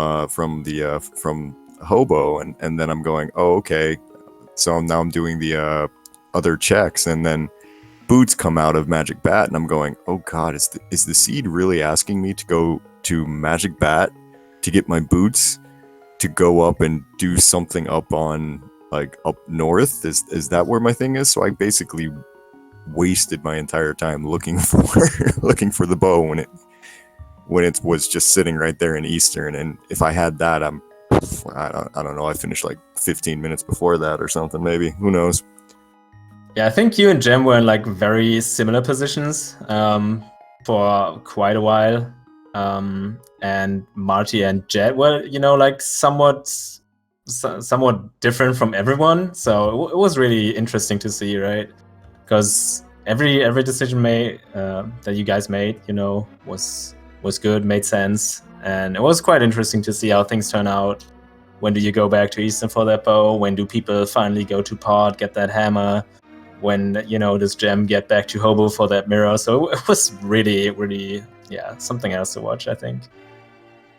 hobo, and then I'm going, oh, okay. So now I'm doing the other checks, and then boots come out of Magic Bat, and I'm going, oh god, is the seed really asking me to go to Magic Bat to get my boots to go up and do something up on like up north? Is that where my thing is? So I basically wasted my entire time looking for looking for the bow when it was just sitting right there in Eastern. And if I had that, I don't know, I finished like 15 minutes before that or something, maybe, who knows. Yeah, I think you and Jem were in like very similar positions for quite a while. And Marty and Jet were, like somewhat different from everyone. So it was really interesting to see, right? Because every decision made that you guys made, was good, made sense, and it was quite interesting to see how things turn out. When do you go back to Eastern for that bow? When do people finally go to Pod, get that hammer? When, does Gem get back to Hobo for that mirror? So it was really, really, something else to watch, I think.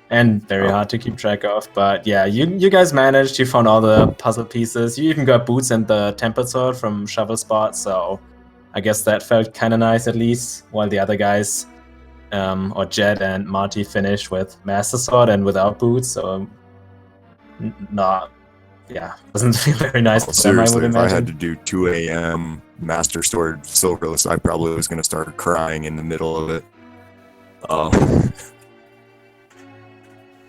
And very hard to keep track of. But yeah, you guys managed. You found all the puzzle pieces. You even got boots and the tempered sword from Shovel Spot. So I guess that felt kind of nice at least. While the other guys, or Jet and Marty, finished with Master Sword and without boots. So doesn't feel very nice. Oh, seriously, if I had to do 2 a.m. Master Sword Silverless, I probably was going to start crying in the middle of it.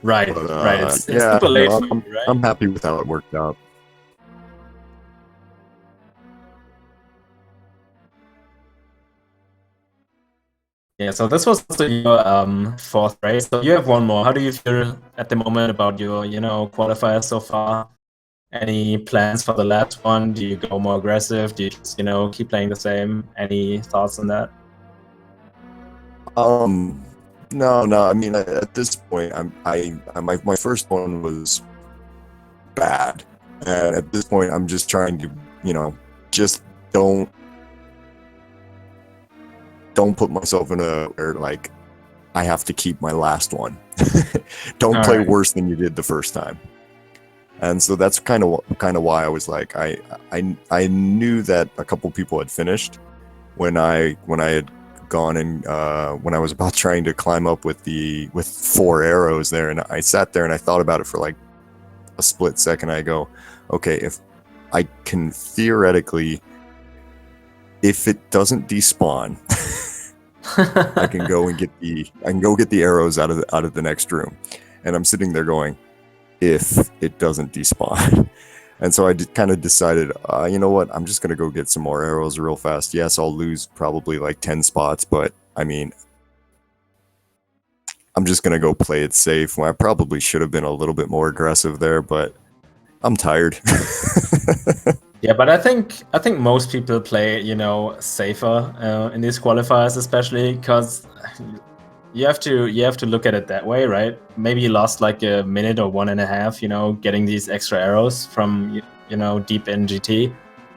Right, but, right. It's super late for you, right? I'm happy with how it worked out. Yeah, so this was also your fourth race. So you have one more. How do you feel at the moment about your, qualifier so far? Any plans for the last one? Do you go more aggressive? Do you just, keep playing the same? Any thoughts on that? No. I mean, at this point, my first one was bad, and at this point, I'm just trying to, just don't put myself in where like I have to keep my last one. Don't play worse than you did the first time. And so that's kind of why I was like, I knew that a couple people had finished when I had gone and when I was about trying to climb up with 4 arrows there, and I sat there and I thought about it for like a split second. I go, okay, if I can theoretically, if it doesn't despawn, I can go get the arrows out of the next room. And I'm sitting there going, if it doesn't despawn. And so I kind of decided, you know what, I'm just going to go get some more arrows real fast. Yes, I'll lose probably like 10 spots, but I mean, I'm just going to go play it safe. Well, I probably should have been a little bit more aggressive there, but I'm tired. Yeah, but I think most people play, safer in these qualifiers, especially because you have to look at it that way, right? Maybe you lost like a minute or 1.5, getting these extra arrows from deep in GT,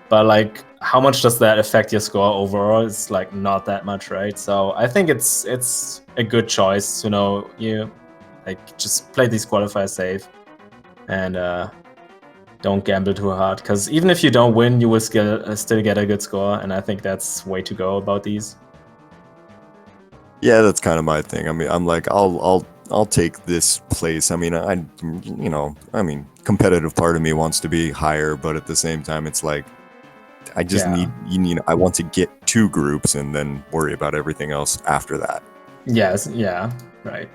but like how much does that affect your score overall? It's like not that much, right? So I think it's a good choice. You like just play these qualifiers safe and don't gamble too hard, because even if you don't win, you will still get a good score, and I think that's way to go about these. Yeah, that's kind of my thing. I mean, I'm like, I'll take this place. I mean, competitive part of me wants to be higher, but at the same time, it's like, I just I want to get 2 groups and then worry about everything else after that. Yes, yeah, right.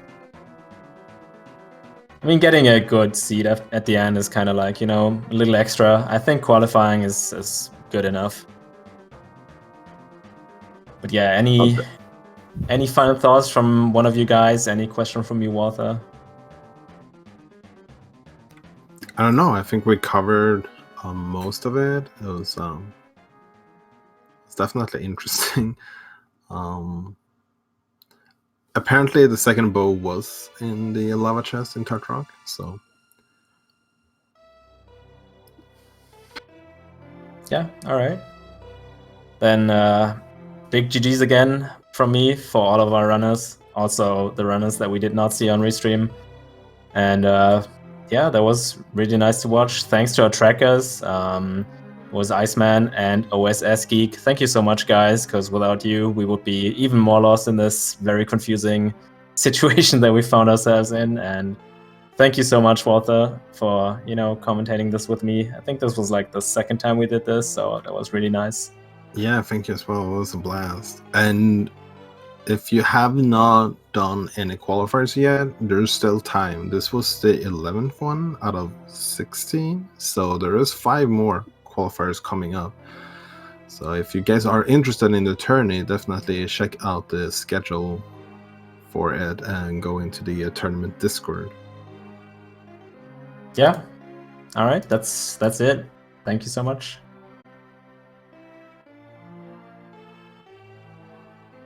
I mean, getting a good seed at the end is kind of like, a little extra. I think qualifying is good enough. But yeah, any final thoughts from one of you guys? Any question from you, Walter? I don't know. I think we covered most of it. It was it's definitely interesting. Apparently, the second bow was in the lava chest in Tart Rock, so yeah, all right. Then big GGs again from me for all of our runners, also the runners that we did not see on Restream. And yeah, that was really nice to watch. Thanks to our trackers. It was Iceman and OSS Geek. Thank you so much, guys, because without you, we would be even more lost in this very confusing situation that we found ourselves in. And thank you so much, Walter, for commentating this with me. I think this was like the second time we did this, so that was really nice. Yeah, thank you as well. It was a blast. And if you have not done any qualifiers yet, there's still time. This was the 11th one out of 16, so there is 5 more qualifiers coming up. So if you guys are interested in the tourney, definitely check out the schedule for it and go into the tournament Discord. Yeah. All right. That's it. Thank you so much.